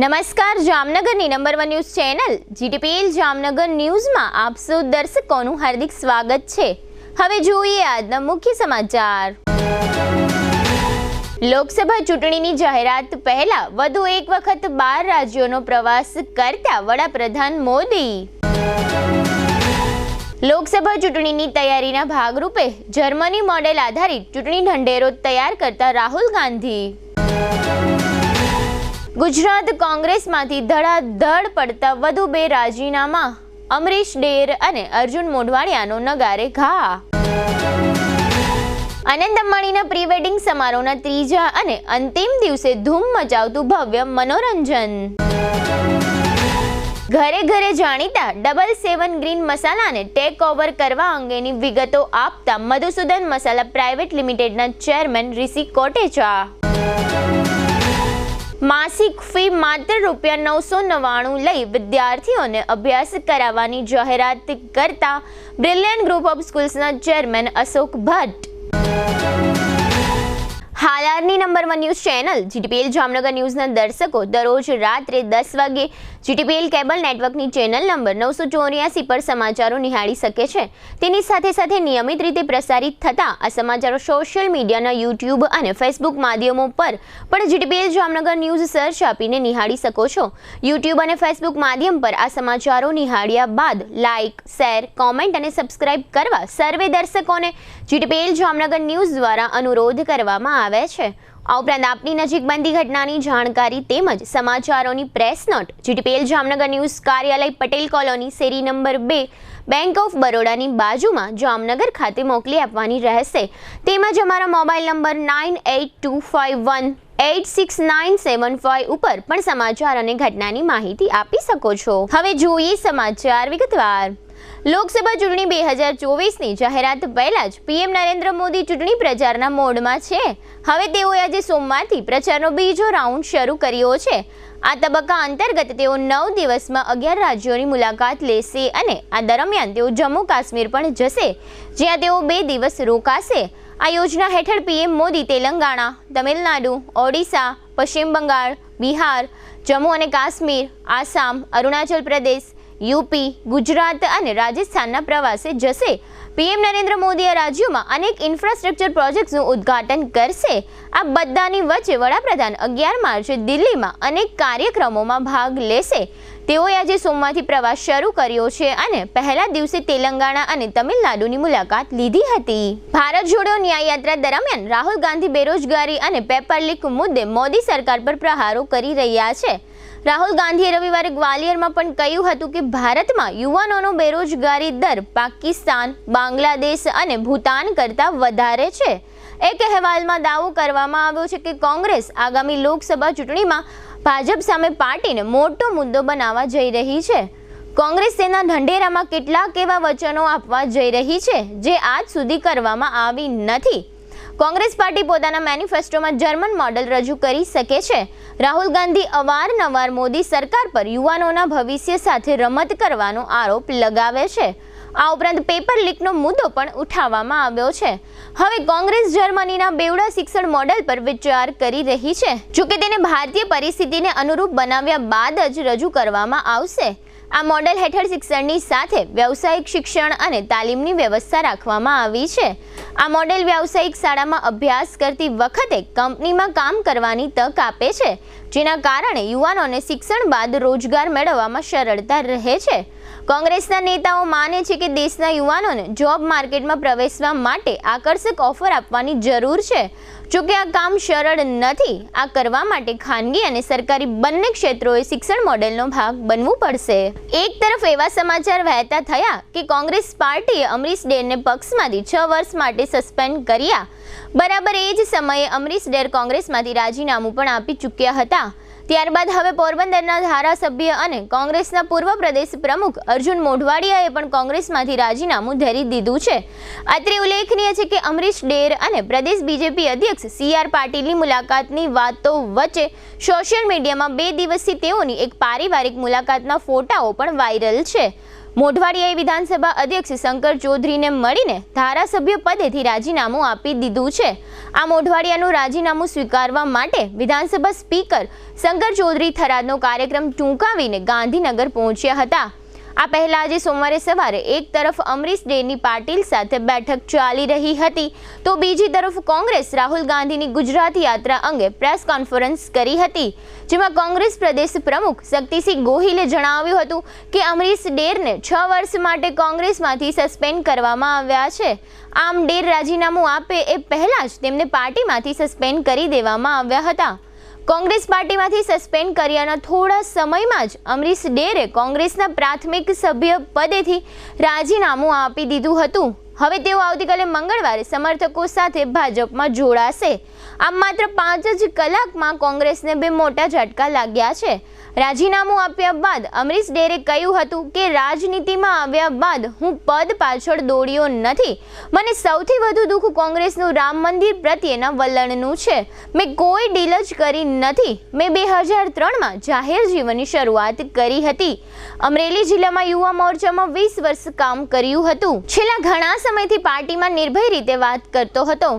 નમસ્કાર, જામનગરની number 1 news channel GTPL Jamnagar ન્યૂઝમાં આપ સૌ દર્શકોનું હાર્દિક સ્વાગત છે। હવે જોઈએ આજના મુખ્ય સમાચાર। લોકસભા ચૂંટણીની જાહેરાત પહેલા વધુ એક વખત 12 રાજ્યોનો પ્રવાસ કરતા વડાપ્રધાન મોદી। લોકસભા ચૂંટણીની તૈયારીના ભાગરૂપે જર્મની મોડેલ આધારિત ચૂંટણી ઢંઢેરો તૈયાર કરતા રાહુલ ગાંધી। ગુજરાત કોંગ્રેસમાંથી ધડાધડ પડતા વધુ 2 રાજીનામા, અમરીશ ડેર અને અર્જુન મોઢવાડિયાનો નગારે ઘા। અનંત અંબાણીના પ્રી વેડિંગ સમારોહના ત્રીજા અને અંતિમ દિવસે ધૂમ મચાવતું ભવ્ય મનોરંજન। ઘરે ઘરે જાણીતા 777 ગ્રીન મસાલાને ટેક ઓવર કરવા અંગેની વિગતો આપતા મધુસૂદન મસાલા પ્રાઇવેટ લિમિટેડના ચેરમેન ઋષિ કોટેચા। માસિક ફી માત્ર ₹999 લઈ વિદ્યાર્થીઓને અભ્યાસ કરાવવાની જાહેરાત કરતા બ્રિલિયન્ટ ગ્રુપ ઓફ સ્કૂલ્સના ચેરમેન અશોક ભટ્ટ। હાલારની number 1 news channel GTPL Jamnagar ન્યૂઝના દર્શકો દરરોજ રાત્રે 10 વાગે જીટીપીએલ કેબલ નેટવર્કની ચેનલ નંબર 984 પર સમાચારો નિહાળી શકે છે। તેની સાથે સાથે નિયમિત રીતે પ્રસારિત થતા આ સમાચારો સોશિયલ મીડિયાના યુટ્યુબ અને ફેસબુક માધ્યમો પર પણ જીટીપીએલ જામનગર ન્યૂઝ સર્ચ આપીને નિહાળી શકો છો। યુટ્યુબ અને ફેસબુક માધ્યમ પર આ સમાચારો નિહાળ્યા બાદ લાઇક, શેર, કોમેન્ટ અને સબસ્ક્રાઇબ કરવા સર્વે દર્શકોને જીટીપીએલ જામનગર ન્યૂઝ દ્વારા અનુરોધ કરવામાં આવે છે। આ ઉપરાંત આપની નજીક બનતી ઘટનાની જાણકારી તેમજ સમાચારોની press note GTPL Jamnagar news કાર્યાલય પટેલ કોલોની શેરી નંબર 2 બેંક ઓફ બરોડાની બાજુમાં જામનગર ખાતે મોકલી આપવાની રહેશે। તેમજ અમારા મોબાઈલ નંબર 9825186975 ઉપર પણ સમાચાર અને ઘટનાની માહિતી આપી શકો છો। હવે જોઈએ સમાચાર વિગતવાર। લોકસભા ચૂંટણી 2024ની જાહેરાત પહેલા જ પીએમ નરેન્દ્ર મોદી ચૂંટણી પ્રચારના મોડમાં છે। હવે તેઓએ આજે સોમવારથી પ્રચારનો બીજો રાઉન્ડ શરૂ કર્યો છે। આ તબક્કા અંતર્ગત તેઓ 9 દિવસમાં 11 રાજ્યોની મુલાકાત લેશે અને આ દરમિયાન તેઓ જમ્મુ કાશ્મીર પણ જશે, જ્યાં તેઓ 2 દિવસ રોકાશે। આ યોજના હેઠળ પીએમ મોદી તેલંગાણા, તમિલનાડુ, ઓડિશા, પશ્ચિમ બંગાળ, બિહાર, જમ્મુ અને કાશ્મીર, આસામ, અરુણાચલ પ્રદેશ, યુપી, ગુજરાત અને રાજસ્થાનના પ્રવાસે જશે। પીએમ નરેન્દ્ર મોદી આ રાજ્યોમાં અનેક ઇન્ફ્રાસ્ટ્રક્ચર પ્રોજેક્ટ્સનું ઉદ્ઘાટન કરશે। આ બધાની વચ્ચે વડાપ્રધાન 11 માર્ચે દિલ્હીમાં અનેક કાર્યક્રમોમાં ભાગ લેશે। તેઓએ આજે સોમવારથી પ્રવાસ શરૂ કર્યો છે અને પહેલા દિવસે તેલંગાણા અને તમિલનાડુની મુલાકાત લીધી હતી। ભારત જોડો ન્યાય યાત્રા દરમિયાન રાહુલ ગાંધી બેરોજગારી અને પેપર લીક મુદ્દે મોદી સરકાર પર પ્રહારો કરી રહ્યા છે। રાહુલ ગાંધીએ રવિવારે ગ્વાલિયરમાં પણ કહ્યું હતું કે ભારતમાં યુવાનોનો બેરોજગારી દર પાકિસ્તાન, બાંગ્લાદેશ અને ભૂતાન કરતાં વધારે છે। એક અહેવાલમાં દાવો કરવામાં આવ્યો છે કે કોંગ્રેસ આગામી લોકસભા ચૂંટણીમાં ભાજપ સામે પાર્ટીને મોટો મુદ્દો બનાવવા જઈ રહી છે। કોંગ્રેસ તેના ઢંઢેરામાં કેટલાક એવા વચનો આપવા જઈ રહી છે જે આજ સુધી કરવામાં આવી નથી। કોંગ્રેસ પાર્ટી પોતાના મેનિફેસ્ટોમાં જર્મન મોડેલ રજૂ કરી શકે છે। રાહુલ ગાંધી અવારનવાર મોદી સરકાર પર યુવાનોના ભવિષ્ય સાથે રમત કરવાનો આરોપ લગાવે છે। આ ઉપરાંત પેપર લીકનો મુદ્દો પણ ઉઠાવવામાં આવ્યો છે। હવે કોંગ્રેસ જર્મનીના બેવડા શિક્ષણ મોડેલ પર વિચાર કરી રહી છે, જોકે તેને ભારતીય પરિસ્થિતિને અનુરૂપ બનાવ્યા બાદ જ રજૂ કરવામાં આવશે। આ મોડેલ હેઠળ શિક્ષણની સાથે વ્યવસાયિક શિક્ષણ અને તાલીમની વ્યવસ્થા રાખવામાં આવી છે। આ મોડેલ વ્યાવસાયિક શાળામાં અભ્યાસ કરતી વખતે કંપનીમાં કામ કરવાની તક આપે છે, જેના કારણે યુવાનોને શિક્ષણ બાદ રોજગાર મેળવવામાં સરળતા રહે છે। કોંગ્રેસના નેતાઓ માને છે કે દેશના યુવાનોને જોબ માર્કેટમાં પ્રવેશવા માટે આકર્ષક ઓફર આપવાની જરૂર છે, જોકે આ કામ સરળ નથી। આ કરવા માટે ખાનગી અને સરકારી બંને ક્ષેત્રોએ શિક્ષણ મોડેલનો ભાગ બનવું પડશે। એક તરફ એવા સમાચાર વહેતા થયા કે કોંગ્રેસ પાર્ટીએ અમરીશ ડેરને પક્ષમાંથી 6 વર્ષ માટે સસ્પેન્ડ કર્યા। બરાબર એ જ સમયે અમરીશ ડેર કોંગ્રેસમાંથી રાજીનામું પણ આપી ચૂક્યા હતા। ત્યારબાદ હવે પોરબંદરના ધારાસભ્ય અને કોંગ્રેસના પૂર્વ પ્રદેશ પ્રમુખ અર્જુન મોઢવાડિયાએ પણ કોંગ્રેસમાંથી રાજીનામું ધરી દીધું છે। અત્રે ઉલ્લેખનીય છે કે અમરીશ ડેર અને પ્રદેશ બીજેપી અધ્યક્ષ CR પાટીલની મુલાકાતની વાતો વચ્ચે સોશિયલ મીડિયામાં 2 દિવસથી તેઓની એક પારિવારિક મુલાકાતના ફોટાઓ પણ વાયરલ છે। મોઢવાડિયાએ વિધાનસભા અધ્યક્ષ શંકર ચૌધરીને મળીને ધારાસભ્ય પદેથી રાજીનામું આપી દીધું છે. આ મોઢવાડિયાનું રાજીનામું સ્વીકારવા માટે વિધાનસભા સ્પીકર શંકર ચૌધરી થરાદનો કાર્યક્રમ ટૂંકાવીને ગાંધીનગર પહોંચ્યા હતા. આ પહેલા આજે સોમવારે સવારે એક તરફ અમરીશ ડેરની પાટીલ સાથે બેઠક ચાલી રહી હતી તો બીજી તરફ કોંગ્રેસ રાહુલ ગાંધીની ગુજરાત યાત્રા અંગે પ્રેસ કોન્ફરન્સ કરી હતી, જેમાં કોંગ્રેસ પ્રદેશ પ્રમુખ શક્તિસિંહ ગોહિલે જણાવ્યું હતું કે અમરીશ ડેરને 6 વર્ષ માટે કોંગ્રેસમાંથી સસ્પેન્ડ કરવામાં આવ્યા છે. આમ ડેર રાજીનામું આપે એ પહેલા જ તેમને પાર્ટીમાંથી સસ્પેન્ડ કરી દેવામાં આવ્યા હતા. કોંગ્રેસ પાર્ટીમાંથી સસ્પેન્ડ કર્યાના થોડા સમયમાં જ અમરીશ ડેરે કોંગ્રેસના પ્રાથમિક સભ્ય પદેથી રાજીનામું આપી દીધું હતું. હવે તેઓ આવતીકાલે મંગળવારે સમર્થકો સાથે ભાજપમાં જોડાશે. આમ માત્ર 5 જ કલાકમાં કોંગ્રેસને 2 મોટા ઝટકા લાગ્યા છે. રાજીનામું આપ્યા બાદ અમરીશ ડેરે કહ્યું હતું કે રાજનીતિમાં આવ્યા બાદ હું પદ પાછળ દોડ્યો નથી. મને સૌથી વધુ દુઃખ કોંગ્રેસનું રામ મંદિર પ્રત્યેના વલણનું છે. મેં કોઈ ડીલ જ કરી નથી. મેં 2003માં જાહેર જીવનની શરૂઆત કરી હતી. અમરેલી જિલ્લામાં યુવા મોરચામાં 20 વર્ષ કામ કર્યું હતું. છેલ્લા ઘણા સમયથી પાર્ટીમાં નિર્ભય રીતે વાત કરતો હતો.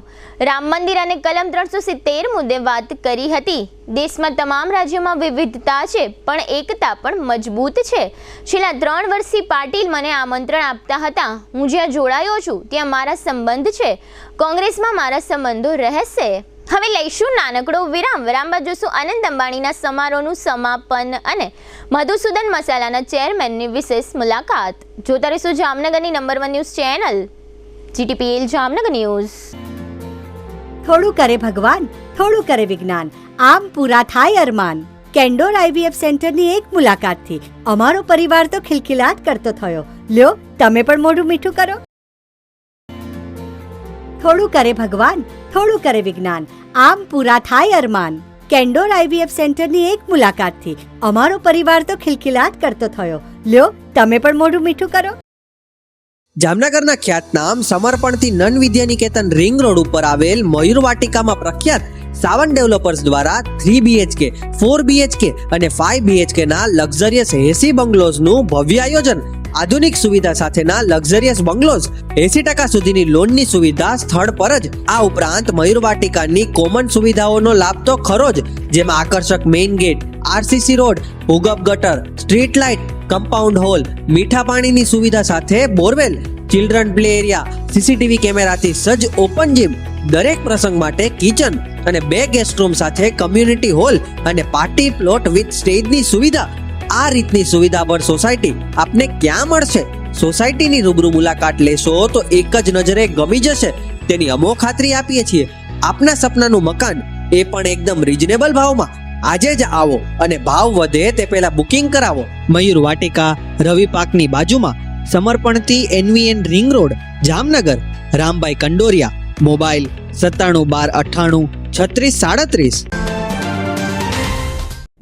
રામ મંદિર અને કલમ 370 મુદ્દે વાત કરી હતી. દેશમાં તમામ રાજ્યોમાં વિવિધતા છે પણ એકતા પણ મજબૂત છે. છેલ્લા 3 વર્ષથી પાટીલ મને આમંત્રણ આપતા હતા. હું જ્યાં જોડાયો છું ત્યાં મારા સંબંધ છે. કોંગ્રેસમાં મારા સંબંધો રહેશે. હવે લઈશું નાનકડો વિરામ. વિરામ બાદ જોશું અનંત અંબાણીના સમારોહનું સમાપન અને મધુસૂદન મસાલાના ચેરમેનની વિશેષ મુલાકાત. જોતા રહીશું જામનગરની number 1 news channel GTPL Jamnagar news. થોડું કરે ભગવાન, થોડું કરે વિજ્ઞાન, આમ પૂરા થાય અરમાન. કેન્ડોર IVF સેન્ટરની એક મુલાકાતથી અમારો પરિવાર તો ખિલખિલાટ કરતો થયો. લ્યો તમે પણ મોઢું મીઠું કરો. થોડું કરે ભગવાન, થોડું કરે વિજ્ઞાન, આમ પૂરા થાય અરમાન. કેન્ડોર IVF સેન્ટરની એક મુલાકાતથી અમારો પરિવાર તો ખિલખિલાટ કરતો થયો. લ્યો તમે પણ મોઢું મીઠું કરો. જામનગરના ખ્યાતનામ સમર્પણથી નન વિદ્યા નિકેતન રિંગ રોડ ઉપર આવેલ મયુર વાટિકામાં પ્રખ્યાત સાવન ડેવલપર્સ દ્વારા 3 BHK, 4 BHK અને 5 BHK ના લક્ઝરિયસ 80 બંગલોઝનું ભવ્ય આયોજન. આધુનિક સુવિધા સાથેના લક્ઝરિયસ બંગલોઝ, 80% સુધીની લોનની સુવિધા સ્થળ પર જ. આ ઉપરાંત મયુર વાટિકાની કોમન સુવિધાઓનો લાભ તો ખરો જ, જેમાં આકર્ષક મેઇન ગેટ, RCC રોડ, ભૂગર્ભ ગટર, સ્ટ્રીટ લાઇટ, કમ્પાઉન્ડ હોલ, મીઠા પાણીની સુવિધા સાથે borewell, children play area, CCTV કેમેરાથી સજ્જ ઓપન જીમ, દરેક પ્રસંગ માટે કિચન અને 2 ગેસ્ટ રૂમ સાથે કમ્યુનિટી હોલ અને પાર્ટી પ્લોટ વિથ સ્ટેજની સુવિધા. આ રીતની સુવિધાભર સોસાયટી આપને ક્યાં મળશે? સોસાયટીની રૂબરૂ મુલાકાત લેશો તો એક જ નજરે ગમી જશે. તેની અમો ખાતરી આપીએ છીએ. આપના સપનાનું મકાન એ પણ એકદમ રીઝનેબલ ભાવમાં. આજે જ આવો અને ભાવ વધે તે પહેલા બુકિંગ કરાવો. મયુર વાટિકા, રવિ પાર્કની બાજુમાં, સમર્પણથી NVN ring road, Jamnagar. Rambhai Kandoriya. Mobile 9712983637.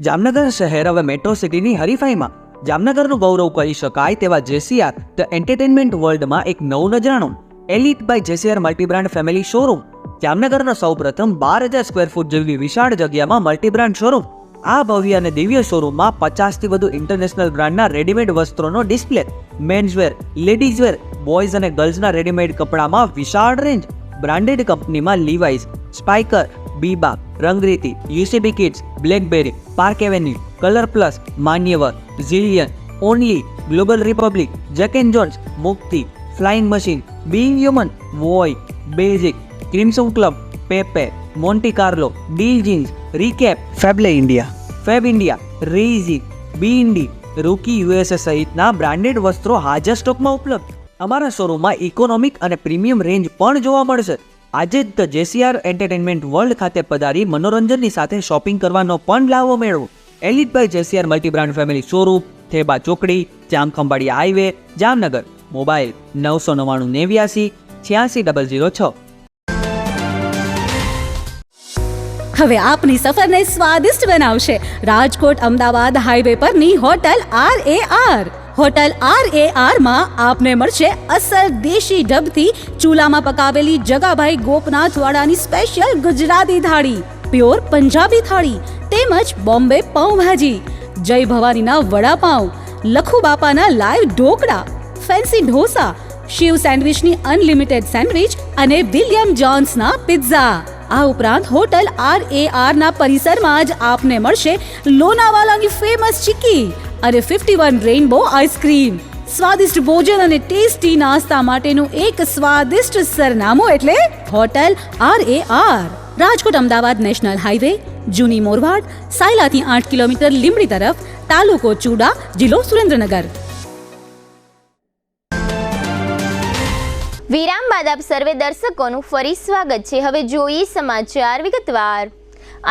Jamnagar શહેર હવે મેટ્રો સિટીની હરીફાઈમાં. જામનગરનું ગૌરવ કરી શકાય તેવા JCR ધ એન્ટરટેનમેન્ટ વર્લ્ડમાં એક નવું નજરાણું. Elite by JCR multibrand family showroom. જામનગરનો સૌપ્રથમ 12,000 સ્ક્વેર ફૂટ જેવી વિશાળ જગ્યામાં મલ્ટીબ્રાન્ડ શોરૂમ. આ ભવ્ય અને દિવ્ય શોરૂમમાં 50થી વધુ ઇન્ટરનેશનલ બ્રાન્ડના રેડીમેડ વસ્ત્રોનો ડિસ્પ્લે, મેન્સવેર, લેડીઝવેર, બોયઝ અને ગર્લ્સના રેડીમેડ કપડામાં વિશાળ રેન્જ. બ્રાન્ડેડ કંપનીમાં Levi's, Spykar, Biba, Rangriti, UCB kids, BlackBerry, Park Avenue, colour plus, Manyavar, Zillion, Only, Global Republic, Jack and Jones, Mukti, Flying Machine, Being Human, Voi, basic, Crimson Club, Pepe, Monte Carlo, Deal Jeans, Recap, Fab India, રેઝી, B&D, Rookie USA સહિતના branded વસ્ત્રો હાજર સ્ટોકમાં ઉપલબ્ધ. અમારા શોરૂમમાં economic અને premium range પણ જોવા મળશે. આજે જ ધ JCR એન્ટરટેનમેન્ટ વર્લ્ડ ખાતે પધારી મનોરંજનની સાથે શોપિંગ કરવાનો પણ લાવો મેળવો. Elite by JCR multibrand family showroom, Theba ચોકડી, જામખંભાળિયા હાઈવે, જામનગર. મોબાઈલ 999 89 86 006. હવે આપની સફરને સ્વાદિષ્ટ બનાવશે રાજકોટ અમદાવાદ હાઈવે પરની હોટલ RAR. હોટલ RAR માં આપને મળશે અસલ દેશી ઢબથી ચૂલામાં પકાવેલી જગાભાઈ ગોપનાથવાડાની સ્પેશિયલ ગુજરાતી થાળી, પ્યોર પંજાબી થાળી તેમજ બોમ્બે પાઉંભાજી, જય ભવાનીના વડાપાઉં, લખુ બાપાના લાઈવ ઢોકળા, ફેન્સી ઢોસા, શિવ સેન્ડવિચની અનલિમિટેડ સેન્ડવિચ અને વિલિયમ જોન્સના પિઝા. આ ઉપરાંત હોટલ RAR ના પરિસરમાં જ આપને મળશે લોનાવાલાની ફેમસ ચીકી અને 51 રેઇનબો આઈસ્ક્રીમ. સ્વાદિષ્ટ ભોજન અને ટેસ્ટી નાસ્તા માટેનું એક સ્વાદિષ્ટ સરનામું એટલે hotel RAR. Rajkot Ahmedabad national highway, જૂની મોરવાડ, સાયલાથી 8 કિલોમીટર લીંબડી તરફ, તાલુકો ચૂડા, જિલ્લો સુરેન્દ્રનગર. વિરામ બાદ આપ સર્વે દર્શકોનું ફરી સ્વાગત છે. હવે જોઈએ સમાચાર વિગતવાર.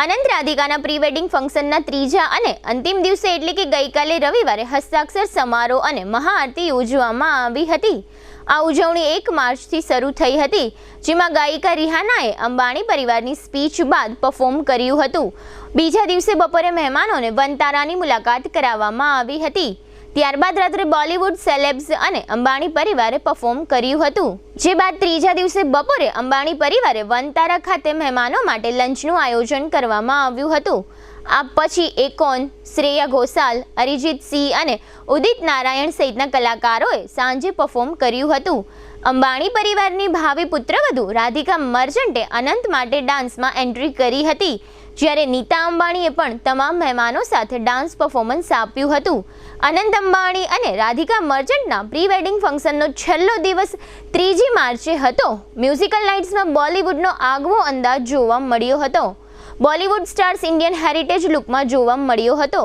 અનંત રાધિકાના પ્રી વેડિંગ ફંક્શનના ત્રીજા અને અંતિમ દિવસે એટલે કે ગઈકાલે રવિવારે હસ્તાક્ષર સમારોહ અને મહાઆરતી યોજવામાં આવી હતી. આ ઉજવણી 1 માર્ચથી શરૂ થઈ હતી, જેમાં ગાયિકા રિહાનાએ અંબાણી પરિવારની સ્પીચ બાદ પરફોર્મ કર્યું હતું. બીજા દિવસે બપોરે મહેમાનોને વનતારાની મુલાકાત કરાવવામાં આવી હતી. ત્યારબાદ રાત્રે બોલિવૂડ સેલેબ્સ અને અંબાણી પરિવારે પરફોર્મ કર્યું હતું. જે બાદ ત્રીજા દિવસે બપોરે અંબાણી પરિવારે વનતારા ખાતે મહેમાનો માટે લંચનું આયોજન કરવામાં આવ્યું હતું. આ પછી એકોન, શ્રેયા ઘોષાલ, અરિજીત સિંહ અને ઉદિત નારાયણ સહિતના કલાકારોએ સાંજે પરફોર્મ કર્યું હતું. અંબાણી પરિવારની ભાવિ પુત્રવધુ રાધિકા મર્ચન્ટે અનંત માટે ડાન્સમાં એન્ટ્રી કરી હતી, જ્યારે નીતા અંબાણીએ પણ તમામ મહેમાનો સાથે ડાન્સ પરફોર્મન્સ આપ્યું હતું. અનંત અંબાણી અને રાધિકા મર્ચન્ટના પ્રી વેડિંગ ફંક્શનનો છેલ્લો દિવસ 3 માર્ચે હતો. મ્યુઝિકલ નાઇટ્સમાં બોલિવૂડનો આગવો અંદાજ જોવા મળ્યો હતો. બોલિવૂડ સ્ટાર્સ ઇન્ડિયન હેરિટેજ લુકમાં જોવા મળ્યો હતો.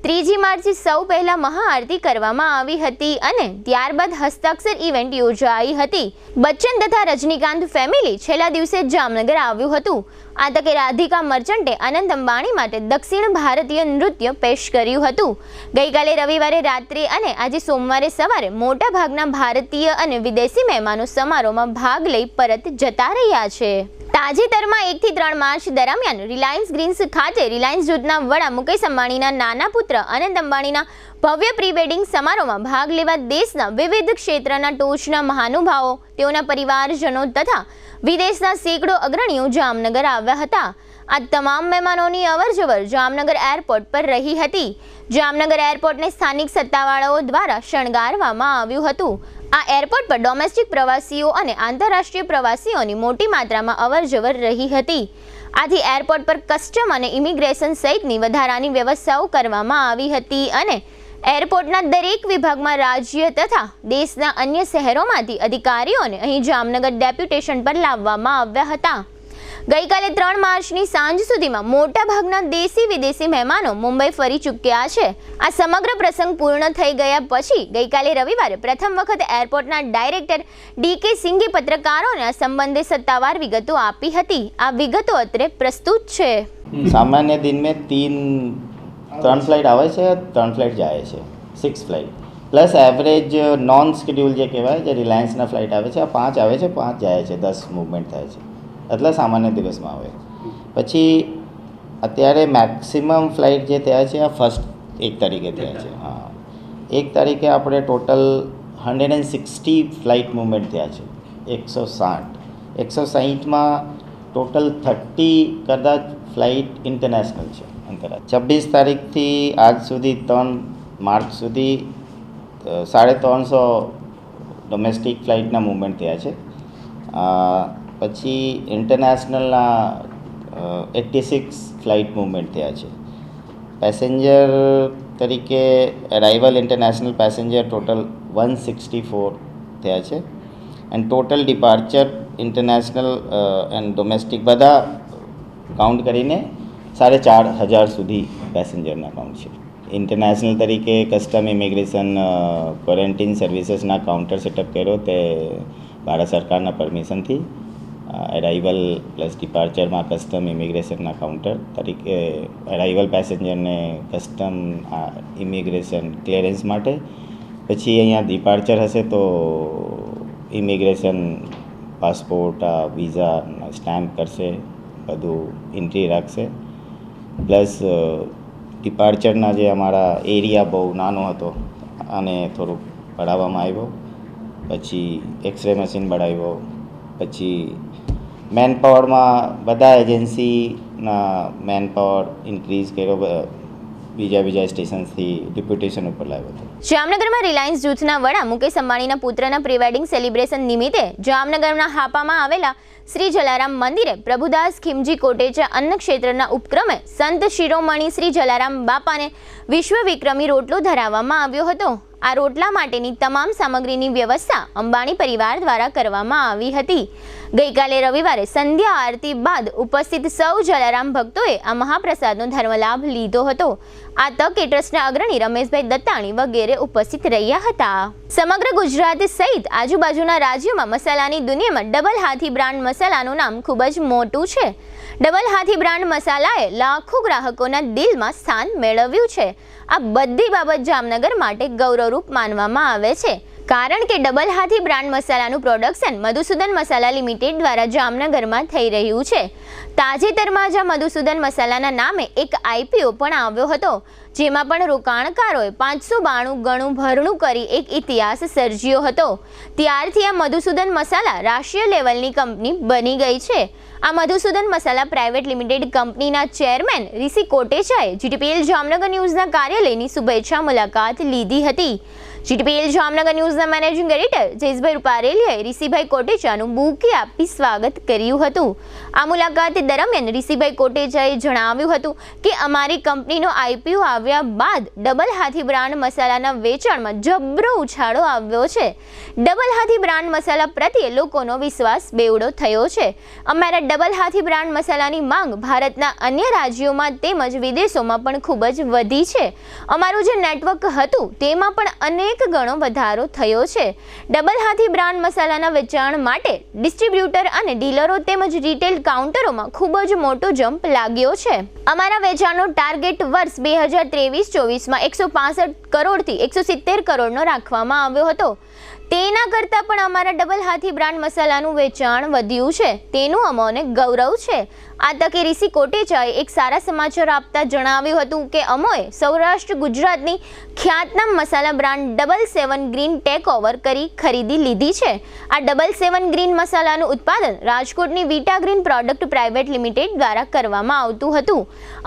3 માર્ચે સૌ પહેલા મહાઆરતી કરવામાં આવી હતી અને ત્યારબાદ હસ્તાક્ષર ઇવેન્ટ યોજાઈ હતી. બચ્ચન તથા રજનીકાંત ફેમિલી છેલ્લા દિવસે જામનગર આવ્યું હતું. આ તકે રાધિકા મર્ચન્ટે અનંત અંબાણી માટે દક્ષિણ ભારતીય નૃત્ય પેશ કર્યું હતું. ગઈકાલે રવિવારે રાત્રે અને આજે સોમવારે સવારે મોટા ભાગના ભારતીય અને વિદેશી મહેમાનો સમારોહમાં ભાગ લઈ પરત જતા રહ્યા છે. તાજેતરમાં 1 થી 3 માર્ચ દરમિયાન રિલાયન્સ ગ્રીન્સ ખાતે રિલાયન્સ જૂથના વડા મુકેશ અંબાણીના નાના પુત્ર અનંત અંબાણીના ભવ્ય પ્રી વેડિંગ સમારોહમાં ભાગ લેવા દેશના વિવિધ ક્ષેત્રના ટોચના મહાનુભાવો, તેઓના પરિવારજનો તથા વિદેશના સેંકડો અગ્રણીઓ જામનગર આવ્યા હતા. આ તમામ મહેમાનોની અવરજવર જામનગર એરપોર્ટ પર રહી હતી. જામનગર એરપોર્ટને સ્થાનિક સત્તાવાળાઓ દ્વારા શણગારવામાં આવ્યું હતું. આ એરપોર્ટ પર ડોમેસ્ટિક પ્રવાસીઓ અને આંતરરાષ્ટ્રીય પ્રવાસીઓની મોટી માત્રામાં અવરજવર રહી હતી. આથી એરપોર્ટ પર કસ્ટમ અને ઇમિગ્રેશન સહિતની વધારાની વ્યવસ્થાઓ કરવામાં આવી હતી અને એરપોર્ટના દરેક વિભાગમાં રાજ્ય તથા દેશના અન્ય શહેરોમાંથી અધિકારીઓને અહીં જામનગર ડેપ્યુટેશન પર લાવવામાં આવ્યા હતા. ગઈકાલે 3 માર્ચની સાંજ સુધીમાં મોટાભાગના દેશી વિદેશી મહેમાનો મુંબઈ ફરી ચૂક્યા છે. આ સમગ્ર પ્રસંગ પૂર્ણ થઈ ગયા પછી ગઈકાલે રવિવારે પ્રથમ વખત એરપોર્ટના ડાયરેક્ટર DK સિંઘે પત્રકારોને આ સંબંધે સત્તાવાર વિગતો આપી હતી. આ વિગતો અત્રે પ્રસ્તુત છે. सामान्य दिन में 3 फ्लाइट આવે છે, 3 ફ્લાઇટ જાય છે, 6 flight plus average non schedule જે કહેવાય, જે રિલાયન્સના ફ્લાઇટ આવે છે, આ 5 આવે છે, 5 જાય છે, 10 મૂવમેન્ટ થાય છે, એટલે સામાન્ય દિવસમાં આવે. પછી અત્યારે મેક્સિમમ ફ્લાઇટ જે થયા છે આ ફર્સ્ટ 1 તારીખે થયા છે. હા, 1 તારીખે આપણે ટોટલ 160 ફ્લાઇટ મૂવમેન્ટ થયા છે. 160માં ટોટલ 30 કદાચ ફ્લાઇટ ઇન્ટરનેશનલ છે, આંતરરાષ્ટ્રીય. 26 તારીખથી આજ સુધી 3 માર્ચ સુધી 350 ડોમેસ્ટિક ફ્લાઇટના મૂવમેન્ટ થયા છે. પછી ઇન્ટરનેશનલના 86 ફ્લાઇટ મૂવમેન્ટ થયા છે. પેસેન્જર તરીકે અરાઇવલ ઇન્ટરનેશનલ પેસેન્જર ટોટલ 164 થયા છે and total departure international and domestic બધા કાઉન્ટ કરીને 4,500 સુધી પેસેન્જરના કાઉન્ટ છે. ઇન્ટરનેશનલ તરીકે કસ્ટમ ઇમિગ્રેશન ક્વોરન્ટીન સર્વિસીસના કાઉન્ટર સેટઅપ કર્યો તે ભારત સરકારના પરમિશનથી. અરાઇવલ પ્લસ ડિપાર્ચરમાં કસ્ટમ ઇમિગ્રેશનના કાઉન્ટર તરીકે અરાઇવલ પેસેન્જરને કસ્ટમ ઇમિગ્રેશન ક્લિયરન્સ માટે, પછી અહીંયા ડિપાર્ચર હશે તો ઇમિગ્રેશન પાસપોર્ટ, વિઝા સ્ટેમ્પ કરશે, બધું એન્ટ્રી રાખશે. પ્લસ ડિપાર્ચરના જે અમારા એરિયા બહુ નાનો હતો અને થોડુંક बढ़ावવામાં આવ્યો. પછી એક્સરે મશીન बढ़ाવ્યો. પછી મેનપાવરમાં બધા એજન્સીના મેનપાવર ઇન્ક્રીઝ કર્યો. બીજા સ્ટેશન્સથી ડિપ્યુટેશન ઉપર લાવ્યો હતો. જામનગરમાં રિલાયન્સ જૂથના વડા મુકેશ અંબાણીના પુત્રના પ્રી-વેડિંગ સેલિબ્રેશન નિમિત્તે જામનગરના હાપામાં આવેલા શ્રી જલારામ મંદિરે પ્રભુદાસ ખીમજી કોટેચા અન્ન ક્ષેત્રના ઉપક્રમે સંત શિરોમણી શ્રી જલારામ બાપાને વિશ્વ વિક્રમી રોટલો ધરાવવામાં આવ્યો હતો. આ રોટલા માટેની તમામ સામગ્રીની વ્યવસ્થા અંબાણી પરિવાર દ્વારા કરવામાં આવી હતી. ગઈકાલે રવિવારે સંધ્યા આરતી બાદ ઉપસ્થિત સૌ જલારામ ભક્તોએ આ મહાપ્રસાદનો ધર્મલાભ લીધો હતો. આ તકે ટ્રસ્ટના અગ્રણી રમેશભાઈ દત્તાણી વગેરે ઉપસ્થિત રહ્યા હતા. સમગ્ર ગુજરાત સહિત આજુબાજુના રાજ્યોમાં મસાલાની દુનિયામાં ડબલ હાથી બ્રાન્ડ મસાલાનું નામ ખૂબ જ મોટું છે. ડબલ હાથી બ્રાન્ડ મસાલાએ લાખો ગ્રાહકોના દિલમાં સ્થાન મેળવ્યું છે. આ બધી બાબત જામનગર માટે ગૌરવરૂપ માનવામાં આવે છે, કારણ કે ડબલ હાથી બ્રાન્ડ મસાલાનું પ્રોડક્શન મધુસૂદન મસાલા લિમિટેડ દ્વારા જામનગરમાં થઈ રહ્યું છે. તાજેતરમાં જ મધુસૂદન મસાલાના નામે એક IPO પણ આવ્યો હતો, જેમાં પણ રોકાણકારોએ 592 ગણું ભરણું કરી એક ઇતિહાસ સર્જ્યો હતો. ત્યારથી આ મધુસૂદન મસાલા રાષ્ટ્રીય લેવલની કંપની બની ગઈ છે. આ મધુસૂદન મસાલા પ્રાઇવેટ લિમિટેડ કંપનીના ચેરમેન ઋષિ કોટેચાએ GTPL જામનગર ન્યૂઝના કાર્યાલયની શુભેચ્છા મુલાકાત લીધી હતી. GTPL જામનગર ન્યૂઝના મેનેજિંગ એડિટર જયેશભાઈ રૂપારેલીએ ઋષિભાઈ કોટેચાનું બુકે આપી સ્વાગત કર્યું હતું. આ મુલાકાત દરમિયાન ઋષિભાઈ કોટેચાએ જણાવ્યું હતું કે અમારી કંપનીનો IPO આવ્યા બાદ ડબલ હાથી બ્રાન્ડ મસાલાના વેચાણમાં જબરો ઉછાળો આવ્યો છે. ડબલ હાથી બ્રાન્ડ મસાલા પ્રત્યે લોકોનો વિશ્વાસ બેવડો થયો છે. અમારા ડબલ હાથી બ્રાન્ડ મસાલાની માંગ ભારતના અન્ય રાજ્યોમાં તેમજ વિદેશોમાં પણ ખૂબ જ વધી છે. અમારું જે નેટવર્ક હતું તેમાં પણ અનેક ગણો વધારો થયો છે. ડબલ હાથી બ્રાન્ડ મસાલાના વેચાણ માટે ડિસ્ટ્રીબ્યુટર અને ડીલરો તેમજ રિટેલ કાઉન્ટરોમાં ખૂબ જ મોટો જમ્પ લાગ્યો છે. અમારા વેચાણનો ટાર્ગેટ વર્ષ 2023-24માં 165 કરોડથી 170 કરોડનો રાખવામાં આવ્યો હતો. તેના કરતાં પણ અમારા ડબલ હાથી બ્રાન્ડ મસાલાનું વેચાણ વધ્યું છે, તેનું અમોને ગૌરવ છે. આ તકે ઋષિ કોટેચાએ એક સારા સમાચાર આપતા જણાવ્યું હતું કે અમોએ સૌરાષ્ટ્ર ગુજરાતની ખ્યાતનામ મસાલા બ્રાન્ડ 77 ગ્રીન ટેક ઓવર કરી ખરીદી લીધી છે. આ 77 ગ્રીન મસાલાનું ઉત્પાદન રાજકોટની Vita green product private limited દ્વારા કરવામાં આવતું હતું.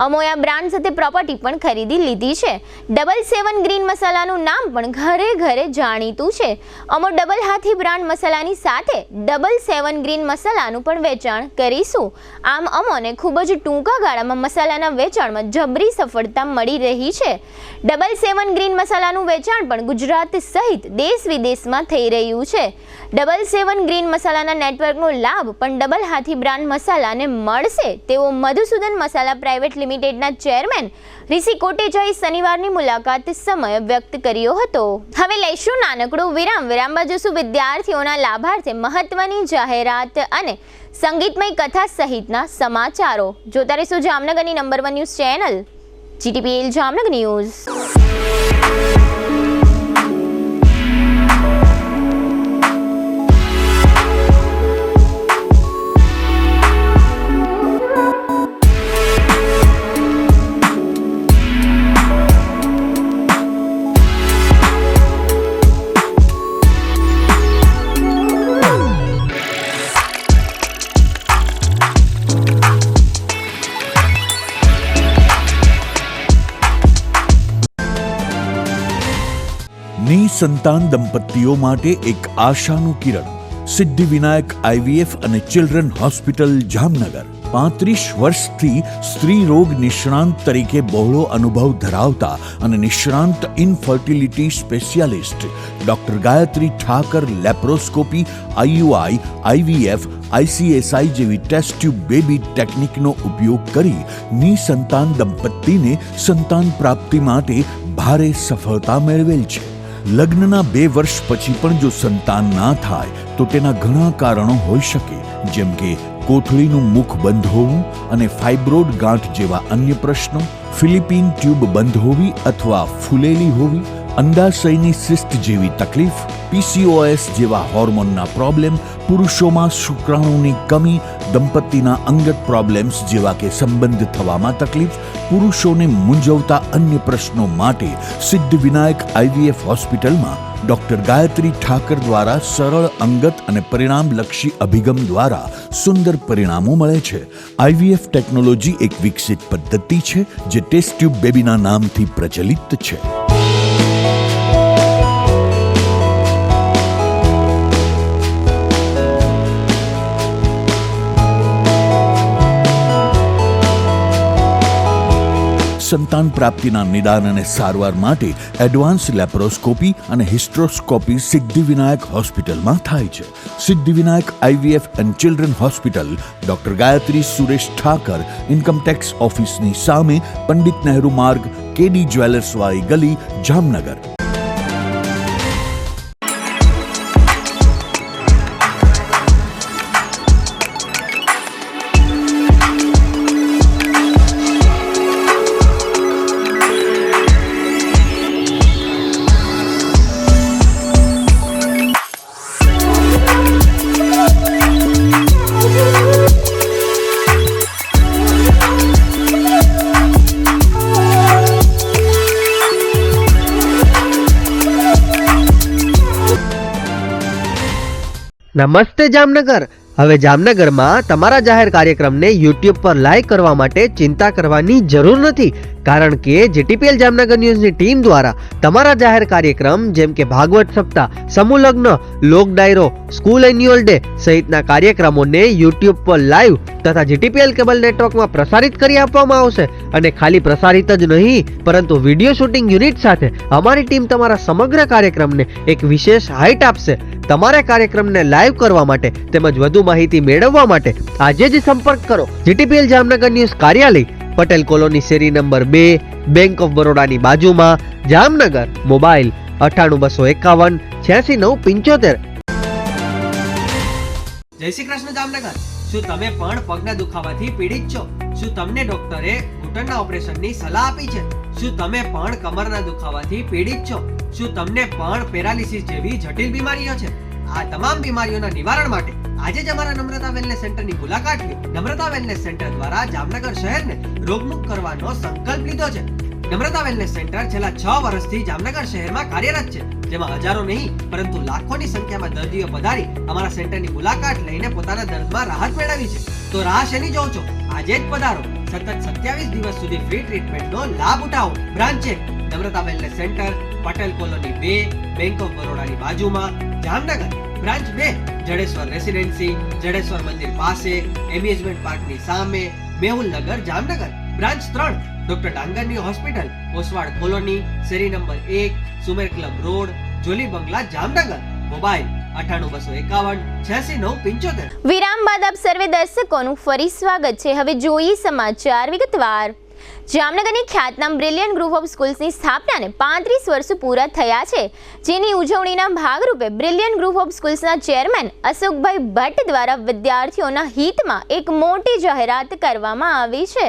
અમોએ આ બ્રાન્ડ સાથે પ્રોપર્ટી પણ ખરીદી લીધી છે. 77 ગ્રીન મસાલાનું નામ પણ ઘરે ઘરે જાણીતું છે. અમો ડબલ હાથી બ્રાન્ડ મસાલાની સાથે 77 ગ્રીન મસાલાનું પણ વેચાણ કરીશું. આમ અમોને ખૂબ જ ટૂંકા ગાળામાં મસાલાના વેચાણમાં જબરી સફળતા મળી રહી છે. 77 ગ્રીન મસાલાનું વેચાણ પણ ગુજરાત સહિત દેશ વિદેશમાં થઈ રહ્યું છે. 77 ગ્રીન મસાલાના નેટવર્કનો લાભ પણ ડબલ હાથી બ્રાન્ડ મસાલાને મળશે તેવો મધુસૂદન મસાલા પ્રાઇવેટ લિમિટેડના ચેરમેન ઋષિ કોટેચાએ શનિવારની મુલાકાત સમયે વ્યક્ત કર્યો હતો. હવે લઈશું નાનકડું વિરામ. વિરામ બાદ જોશું વિદ્યાર્થીઓના લાભાર્થે મહત્વની જાહેરાત અને સંગીતમય કથા સહિતના સમાચારો. જોતા રહેશો જામનગરની number 1 news channel GTPL Jamnagar news. સંતાન દંપતીઓ માટે એક આશાનું કિરણ. સિદ્ધિવિનાયક IVF અને ચિલ્ડ્રન હોસ્પિટલ જામનગર. 35 વર્ષથી સ્ત્રી રોગ નિષ્ણાંત તરીકે બહોળો અનુભવ ધરાવતા અને નિષ્ણાંત infertility specialist doctor Gayatri Thakar laparoscopy, IUI, IVF, ICSI જેવી ટેસ્ટ ટ્યુબ બેબી ટેકનિકનો ઉપયોગ કરી નિસંતાન દંપતીને સંતાન પ્રાપ્તિ માટે ભારે સફળતા મેળવેલ છે. લગ્નના 2 વર્ષ પછી પણ જો સંતાન ના થાય તો તેના ઘણા કારણો હોઈ શકે, જેમ કે કોથળીનું મુખ બંધ હોવું અને ફાઇબ્રોડ ગાંઠ જેવા અન્ય પ્રશ્નો, ફિલિપિન ટ્યુબ બંધ હોવી અથવા ફૂલેલી હોવી, અંડાશયની સિસ્ટ જેવી તકલીફ, PCOS જેવા હોર્મોનના પ્રોબ્લેમ, પુરુષોમાં શુક્રાણુની કમી, દંપતીના અંગત પ્રોબ્લેમ્સ જેવા કે સંબંધ થવામાં તકલીફ, પુરુષોને મૂંઝવતા અન્ય પ્રશ્નો માટે સિદ્ધિવિનાયક IVF હોસ્પિટલમાં ડોક્ટર ગાયત્રી ઠાકર દ્વારા સરળ, અંગત અને પરિણામલક્ષી અભિગમ દ્વારા સુંદર પરિણામો મળે છે. IVF ટેકનોલોજી એક વિકસિત પદ્ધતિ છે જે ટેસ્ટ ટ્યુબ બેબીના નામથી પ્રચલિત છે. સંતાન પ્રાપ્તિના નિદાન અને સારવાર માટે એડવાન્સ લેપ્રોસ્કોપી અને હિસ્ટ્રોસ્કોપી સિદ્ધિવિનાયક હોસ્પિટલમાં થાય છે. Siddhivinayak IVF and children hospital, doctor Gayatri Suresh Thakar, income tax ઓફિસની સામે, પંડિત નહેરુ માર્ગ, KD જ્વેલર્સ વાળી ગલી, જામનગર. નમસ્તે જામનગર. હવે જામનગરમાં તમારા જાહેર કાર્યક્રમને YouTube પર લાઈવ કરવા માટે ચિંતા કરવાની જરૂર નથી, કારણ કે GTPL જામનગર ન્યૂઝની ટીમ દ્વારા તમારા જાહેર કાર્યક્રમ જેમ કે ભાગવત સપ્તાહ, સમૂહ લગ્ન, લોક ડાયરો, સ્કૂલ એન્યુઅલ ડે સહિતના કાર્યક્રમોને YouTube પર લાઈવ તથા GTPL કેબલ નેટવર્કમાં પ્રસારિત કરી આપવામાં આવશે. અને ખાલી પ્રસારિત જ નહીં, પરંતુ વિડીયો શૂટિંગ યુનિટ સાથે અમારી ટીમ તમારા સમગ્ર કાર્યક્રમને એક વિશેષ હાઇટ આપશે. તમારા કાર્યક્રમને લાઈવ કરવા માટે તેમજ વધુ માહિતી મેળવવા માટે આજે જ સંપર્ક કરો GTPL જામનગર ન્યૂઝ કાર્યાલય, પટેલ કોલોની, શેરી નંબર 2, બેંક ઓફ બરોડાની બાજુમાં, જામનગર. મોબાઈલ 98 251 86 975. જય શ્રી કૃષ્ણ જામનગર. શું તમે પણ પગના દુખાવાથી પીડિત છો? શું તમને ડોક્ટરે ઘૂંટણના ઓપરેશનની સલાહ આપી છે? શું તમે પણ કમરના દુખાવાથી પીડિત છો? શું તમને પણ પેરાલિસિસ જેવી જટિલ બીમારીઓ છે? આ તમામ બીમારીઓના નિવારણ માટે આજે જ અમારા નમ્રતા વેલનેસ સેન્ટરની મુલાકાત લો. નમ્રતા વેલનેસ સેન્ટર દ્વારા જામનગર શહેરને રોગમુક્ત કરવાનો સંકલ્પ લીધો છે. નમ્રતા વેલનેસ સેન્ટર છેલ્લા 6 વર્ષથી જામનગર શહેરમાં કાર્યરત છે, જેમાં હજારો નહીં પરંતુ લાખોની સંખ્યામાં દર્દીઓ પધારી અમારા સેન્ટરની મુલાકાત લઈને પોતાના દર્દમાં રાહત મેળવી છે. તો રાહ શેની જોવો છો? આજે જ પધારો. સતત 27 દિવસ સુધી ફ્રી ટ્રીટમેન્ટનો લાભ ઉઠાવો. બ્રાન્ચ છે Namrata wellness centre, Patel colony 2, bank of બરોડાની બાજુમાં, જામનગર. બ્રાન્ચ 2 જડેશ્વર રેસિડેન્સી, જડેશ્વર મંદિર પાસે, એમ્યુઝમેન્ટ પાર્કની સામે, મેહુલનગર, જામનગર. બ્રાન્ચ 3 ડોક્ટર ડાંગરની હોસ્પિટલ, ઓસવાડ કોલોની, શેરી number 1, Sumer club road, jolly બંગલા, જામનગર. મોબાઈલ 98 251 86 975. વિરામ બાદ આપ સર્વે દર્શકોનું ફરી સ્વાગત છે. હવે જોઈએ સમાચાર વિગતવાર. જામનગરની ખ્યાતનામ બ્રિલિયન્ટ ગ્રુપ ઓફ સ્કૂલ્સની સ્થાપનાને 35 વર્ષ પૂરા થયા છે, જેની ઉજવણીના ભાગરૂપે બ્રિલિયન્ટ ગ્રુપ ઓફ સ્કૂલ્સના ચેરમેન અશોકભાઈ ભટ્ટ દ્વારા વિદ્યાર્થીઓના હિતમાં એક મોટી જાહેરાત કરવામાં આવી છે.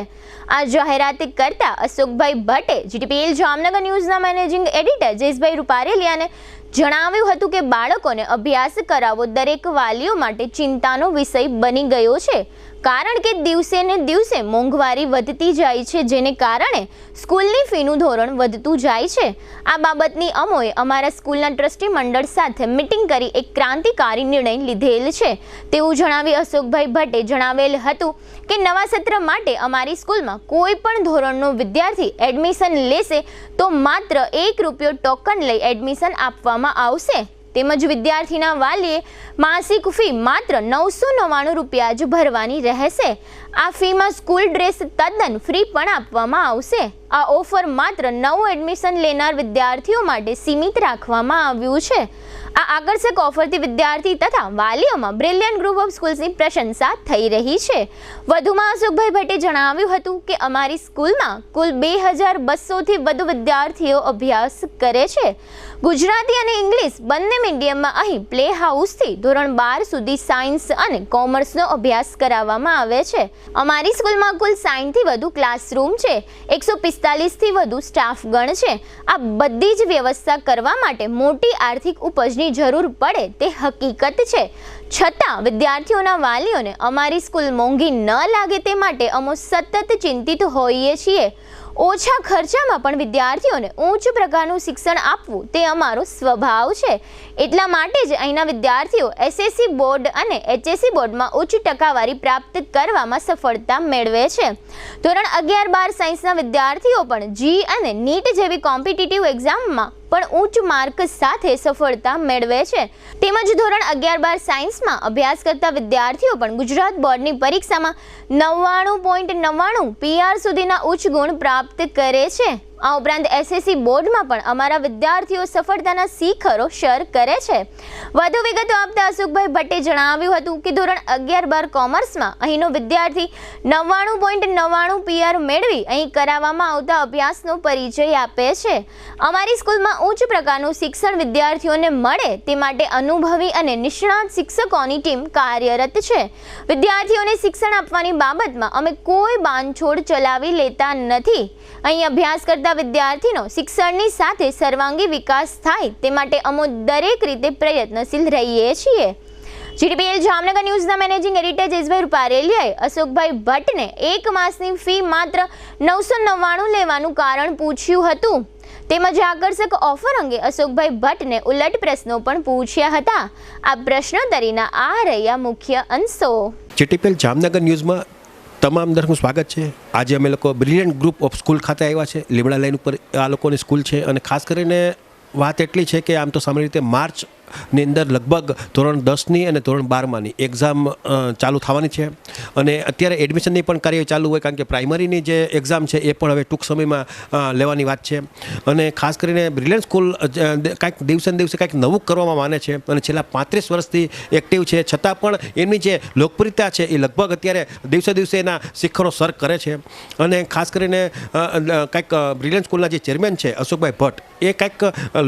આ જાહેરાત કરતા અશોકભાઈ ભટ્ટે GTPL જામનગર ન્યૂઝના મેનેજિંગ એડિટર જયેશભાઈ રૂપારેલિયાને જણાવ્યું હતું કે બાળકોને અભ્યાસ કરાવવો દરેક વાલીઓ માટે ચિંતાનો વિષય બની ગયો છે, કારણ કે દિવસે ને દિવસે મોંઘવારી વધતી જાય છે, જેને કારણે સ્કૂલની ફીનું ધોરણ વધતું જાય છે. આ બાબતની અમોએ અમારા સ્કૂલના ટ્રસ્ટી મંડળ સાથે મીટિંગ કરી એક ક્રાંતિકારી નિર્ણય લીધેલ છે તેવું જણાવી અશોકભાઈ ભટ્ટે જણાવેલ હતું કે નવા સત્ર માટે અમારી સ્કૂલમાં કોઈ પણ ધોરણનો વિદ્યાર્થી એડમિશન લેશે તો માત્ર ₹1 ટોકન લઈ એડમિશન આપવામાં આવશે. તેમજ વિદ્યાર્થીના વાલીએ માસિક ફી માત્ર ₹999 જ ભરવાની રહેશે. આ ફીમાં સ્કૂલ ડ્રેસ તદ્દન ફ્રી પણ આપવામાં આવશે. આ ઓફર માત્ર નવું એડમિશન લેનાર વિદ્યાર્થીઓ માટે સીમિત રાખવામાં આવ્યું છે. આ આકર્ષક ઓફરથી વિદ્યાર્થી તથા વાલીઓમાં બ્રિલિયન્ટ ગ્રુપ ઓફ સ્કૂલ્સની પ્રશંસા થઈ રહી છે. વધુમાં અશોકભાઈ ભટ્ટે જણાવ્યું હતું કે અમારી સ્કૂલમાં કુલ 2200થી વધુ વિદ્યાર્થીઓ અભ્યાસ કરે છે. ગુજરાતી અને ઇંગ્લિશ બંને મીડિયમમાં અહીં પ્લે હાઉસથી ધોરણ 12 સુધી સાયન્સ અને કોમર્સનો અભ્યાસ કરાવવામાં આવે છે. અમારી સ્કૂલમાં કુલ 60થી વધુ ક્લાસરૂમ છે, 145થી વધુ સ્ટાફગણ છે. આ બધી જ વ્યવસ્થા કરવા માટે મોટી આર્થિક ઉપજની જરૂર પડે તે હકીકત છે. છતાં વિદ્યાર્થીઓના વાલીઓને અમારી સ્કૂલ મોંઘી ન લાગે તે માટે અમે સતત ચિંતિત હોઈએ છીએ. ઓછા ખર્ચામાં પણ વિદ્યાર્થીઓને ઉચ્ચ પ્રકારનું શિક્ષણ આપવું તે અમારો સ્વભાવ છે. એટલા માટે જ અહીંના વિદ્યાર્થીઓ SSC બોર્ડ અને HSC બોર્ડમાં ઉચ્ચ ટકાવારી પ્રાપ્ત કરવામાં સફળતા મેળવે છે. ધોરણ 11-12 સાયન્સના વિદ્યાર્થીઓ પણ જી અને નીટ જેવી કોમ્પિટિટિવ એક્ઝામમાં પણ ઉચ્ચ માર્ક સાથે સફળતા મેળવે છે. તેમજ ધોરણ 11-12 સાયન્સમાં અભ્યાસ કરતા વિદ્યાર્થીઓ પણ ગુજરાત બોર્ડની પરીક્ષામાં 99.99 PR સુધીના ઉચ્ચ ગુણ પ્રાપ્ત કરે છે. આ ઉપરાંત SSC બોર્ડમાં પણ અમારા વિદ્યાર્થીઓ સફળતાના શિખરો સર કરે છે. વધુ વિગતો આપતા અશોકભાઈ ભટ્ટે જણાવ્યું હતું કે ધોરણ 11-12 કોમર્સમાં અહીંનો વિદ્યાર્થી 99.99 PR મેળવી અહીં કરાવવામાં આવતા અભ્યાસનો પરિચય આપે છે. અમારી સ્કૂલમાં ઉચ્ચ પ્રકારનું શિક્ષણ વિદ્યાર્થીઓને મળે તે માટે અનુભવી અને નિષ્ણાત શિક્ષકોની ટીમ કાર્યરત છે. વિદ્યાર્થીઓને શિક્ષણ આપવાની બાબતમાં અમે કોઈ બાંધછોડ ચલાવી લેતા નથી. અહીં અભ્યાસ કરતા વિદ્યાર્થીનો શિક્ષણની સાથે સર્વાંગી વિકાસ થાય તે માટે અમે દરેક રીતે પ્રયત્નશીલ રહીએ છીએ. GTPL જામનગર ન્યૂઝના મેનેજિંગ એડિટર જયેશભાઈ રૂપારેલિયાએ અશોકભાઈ ભટ્ટને 1 માસની ફી માત્ર 999 લેવાનું કારણ પૂછ્યું હતું. તેમજ આકર્ષક ઓફર અંગે અશોકભાઈ ભટ્ટને ઉલટ પ્રશ્નો પણ પૂછ્યા હતા. આ પ્રશ્નોત્તરીના આ રહ્યા મુખ્ય અંશો. GTPL જામનગર ન્યૂઝમાં તમામ દર્શકનું સ્વાગત છે. આજે અમે લોકો બ્રિલિયન્ટ ગ્રુપ ઓફ સ્કૂલ ખાતે આવ્યા છે. લીમડા લાઈન ઉપર આ લોકોની સ્કૂલ છે અને ખાસ કરીને વાત એટલી છે કે આમ તો સામાન્ય રીતે માર્ચની અંદર લગભગ ધોરણ 10ની અને ધોરણ 12માની એક્ઝામ ચાલુ થવાની છે અને અત્યારે એડમિશનની પણ કાર્ય ચાલુ હોય, કારણ કે પ્રાઇમરીની જે એક્ઝામ છે એ પણ હવે ટૂંક સમયમાં લેવાની વાત છે. અને ખાસ કરીને બ્રિલિયન્ટ સ્કૂલ કાંઈક દિવસે દિવસે કાંઈક નવું કરવામાં માને છે અને છેલ્લા 35 વર્ષથી એક્ટિવ છે, છતાં પણ એમની જે લોકપ્રિયતા છે એ લગભગ અત્યારે દિવસે દિવસે એના શિખરો સર કરે છે. અને ખાસ કરીને કાંઈક બ્રિલિયન્ટ સ્કૂલના જે ચેરમેન છે અશોકભાઈ ભટ્ટ, એ કાંઈક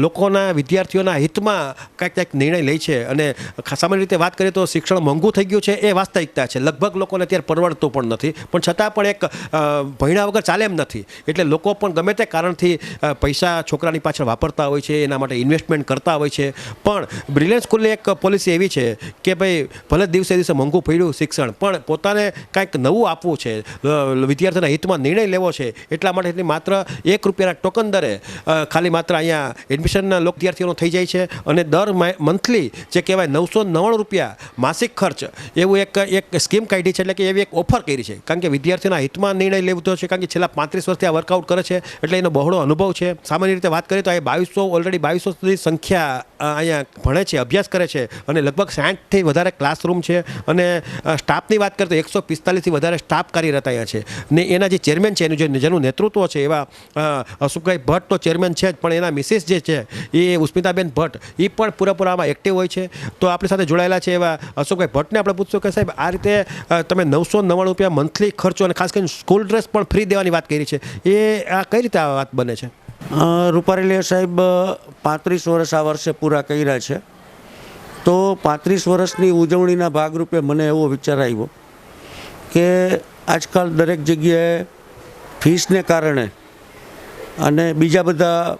લોકોના વિદ્યાર્થીઓના હિતમાં કાંઈક નિર્ણય લે છે. અને સામાન્ય રીતે વાત કરીએ તો શિક્ષણ મોંઘું થઈ ગયું છે એ વાસ્તવિકતા છે. લગભગ લોકોને અત્યારે પરવડતું પણ નથી, પણ છતાં પણ એક ભણ્યા વગર ચાલે એમ નથી. એટલે લોકો પણ ગમે તે કારણથી પૈસા છોકરાની પાછળ વાપરતા હોય છે, એના માટે ઇન્વેસ્ટમેન્ટ કરતા હોય છે. પણ બ્રિલિયન્ટ સ્કૂલની એક પોલિસી એવી છે કે ભાઈ ભલે દિવસે દિવસે મોંઘું પડ્યું શિક્ષણ, પણ પોતાને કાંઈક નવું આપવું છે, વિદ્યાર્થીના હિતમાં નિર્ણય લેવો છે. એટલા માટે માત્ર ₹1 ટોકન દરે ખાલી માત્ર અહીંયા એડમિશનના વિદ્યાર્થીઓનો થઈ જાય છે. અને દર મંથલી જે કહેવાય ₹999 માસિક ખર્ચ એવું એક સ્કીમ કાઢી છે, એટલે કે એવી એક ઓફર કરી છે. કારણ કે વિદ્યાર્થીઓના હિતમાં નિર્ણય લેવો છે, કારણ કે છેલ્લા 35 વર્ષથી આ વર્કઆઉટ કરે છે, એટલે એનો બહોળો અનુભવ છે. સામાન્ય રીતે વાત કરીએ તો આ 2200 સુધી સંખ્યા અહીંયા ભણે છે, અભ્યાસ કરે છે અને લગભગ 60થી વધારે ક્લાસરૂમ છે. અને સ્ટાફની વાત કરીએ તો 145થી વધારે સ્ટાફ કાર્યરત અહીંયા છે. ને એના જે ચેરમેન છે, જેનું નેતૃત્વ છે એવા અશોકભાઈ ભટ્ટ તો ચેરમેન છે જ, પણ એના મિસિસ જે છે એ ઉસ્મિતાબેન ભટ્ટ, એ પણ પૂરેપૂરા આમાં એક્ટિવ હોય છે. તો આપણી સાથે જોડાયેલા છે એવા અશોકભાઈ ભટ્ટને આપણે પૂછશું કે સાહેબ, આ રીતે તમે ₹999 મંથલી ખર્ચો અને ખાસ કરીને સ્કૂલ ડ્રેસ પણ ફ્રી દેવાની વાત કરી છે, એ આ કઈ રીતે આ વાત બને છે? રૂપારેલિયા સાહેબ 35 વર્ષ આ વર્ષે પૂરા કર્યા છે. તો 35 વર્ષની ઉજવણીના ભાગરૂપે મને એવો વિચાર આવ્યો કે આજકાલ દરેક જગ્યાએ ફીસને કારણે અને બીજા બધા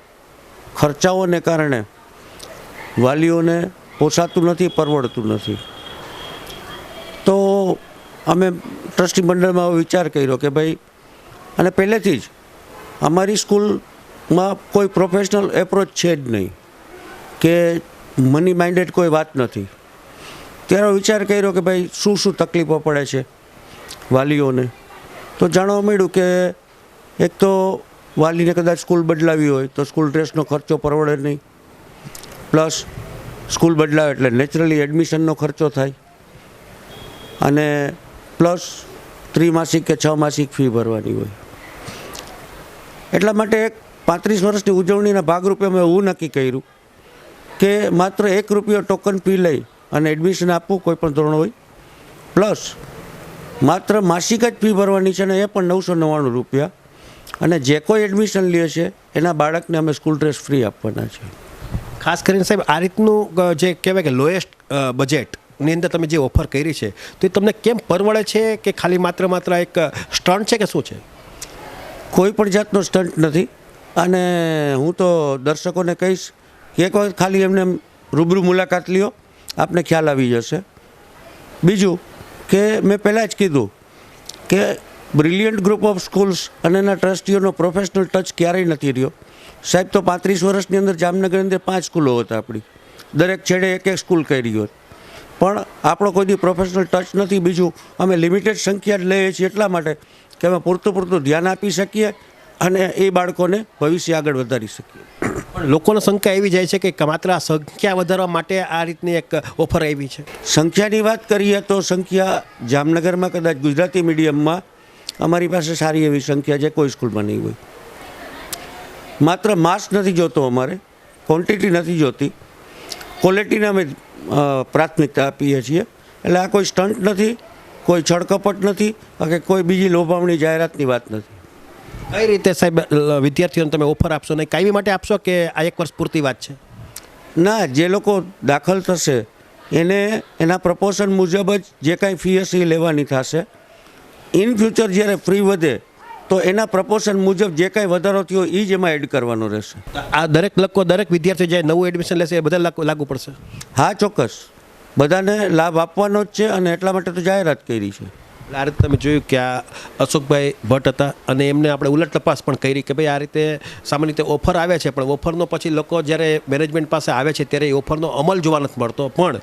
ખર્ચાઓને કારણે વાલીઓને પોસાતું નથી, પરવડતું નથી. તો અમે ટ્રસ્ટી મંડળમાં વિચાર કર્યો કે ભાઈ, અને પહેલેથી જ અમારી સ્કૂલમાં કોઈ પ્રોફેશનલ એપ્રોચ છે જ નહીં, કે મની માઇન્ડેડ કોઈ વાત નથી. ત્યારે વિચાર કર્યો કે ભાઈ શું શું તકલીફો પડે છે વાલીઓને. તો જાણવા મળ્યું કે એક તો વાલીને કદાચ સ્કૂલ બદલાવી હોય તો સ્કૂલ ડ્રેસનો ખર્ચો પરવડે નહીં, પ્લસ સ્કૂલ બદલાવે એટલે નેચરલી એડમિશનનો ખર્ચો થાય, અને પ્લસ ત્રિમાસિક કે 6 માસિક ફી ભરવાની હોય. એટલા માટે એક 35 વર્ષની ઉજવણીના ભાગરૂપે અમે એવું નક્કી કર્યું કે માત્ર ₹1 ટોકન ફી લઈ અને એડમિશન આપવું, કોઈ પણ ધોરણ હોય, પ્લસ માત્ર માસિક જ ફી ભરવાની છે, અને એ પણ ₹999. અને જે કોઈ એડમિશન લે છે એના બાળકને અમે સ્કૂલ ડ્રેસ ફ્રી આપવાના છે. ખાસ કરીને સાહેબ, આ રીતનું જે કહેવાય કે લોએસ્ટ બજેટની અંદર તમે જે ઓફર કરી છે, તો એ તમને કેમ પરવડે છે, કે ખાલી માત્ર એક સ્ટન્ટ છે કે શું છે? કોઈ પણ જાતનો સ્ટન્ટ નથી. અને હું તો દર્શકોને કહીશ કે એક વખત ખાલી એમને રૂબરૂ મુલાકાત લ્યો, આપને ખ્યાલ આવી જશે. બીજું કે મેં પહેલાં જ કીધું કે બ્રિલિયન્ટ ગ્રુપ ઓફ સ્કૂલ્સ અને એના ટ્રસ્ટીઓનો પ્રોફેશનલ ટચ ક્યારેય નથી રહ્યો. સાહેબ તો 35 વર્ષની અંદર જામનગરની અંદર 5 સ્કૂલો હતા આપણી, દરેક છેડે એક સ્કૂલ કરી હોત, પણ આપણો કોઈ દી પ્રોફેશનલ ટચ નથી. બીજું અમે લિમિટેડ સંખ્યા જ લઈએ છીએ એટલા માટે કે અમે પૂરતું ધ્યાન આપી શકીએ અને એ બાળકોને ભવિષ્ય આગળ વધારી શકીએ. પણ લોકોને શંકા એવી જાય છે કે માત્ર આ સંખ્યા વધારવા માટે આ રીતની એક ઓફર આવી છે. સંખ્યાની વાત કરીએ તો સંખ્યા જામનગરમાં કદાચ ગુજરાતી મીડિયમમાં અમારી પાસે સારી એવી સંખ્યા છે, કોઈ સ્કૂલમાં નહીં હોય. માત્ર માસ નથી જોતો, અમારે ક્વોન્ટિટી નથી જોતી, ક્વોલિટીને અમે પ્રાથમિકતા આપીએ છીએ. એટલે આ કોઈ સ્ટન્ટ નથી, કોઈ છળકપટ નથી કે કોઈ બીજી લોભામણી જાહેરાતની વાત નથી. કઈ રીતે સાહેબ વિદ્યાર્થીઓને તમે ઓફર આપશો ને કાયમી માટે આપશો કે આ 1 વર્ષ પૂરતી વાત છે? ના, જે લોકો દાખલ થશે એને એના પ્રપોર્શન મુજબ જ જે કાંઈ ફી હશે એ લેવાની થશે. ઇન ફ્યુચર જ્યારે ફ્રી વધે તો એના પ્રપોર્શન મુજબ જે કાંઈ વધારો થયો એ જ એમાં એડ કરવાનો રહેશે. આ દરેક વિદ્યાર્થી જે નવું એડમિશન લેશે એ બધા લાગુ પડશે? હા, ચોક્કસ બધાને લાભ આપવાનો જ છે અને એટલા માટે તો જાહેરાત કરી છે. આ રીતે તમે જોયું કે આ અશોકભાઈ ભટ્ટ હતા અને એમને આપણે ઉલટ તપાસ પણ કરી કે ભાઈ આ રીતે સામાન્ય રીતે ઓફર આવે છે, પણ ઓફરનો પછી લોકો જ્યારે મેનેજમેન્ટ પાસે આવે છે ત્યારે એ ઓફરનો અમલ જોવા નથી મળતો. પણ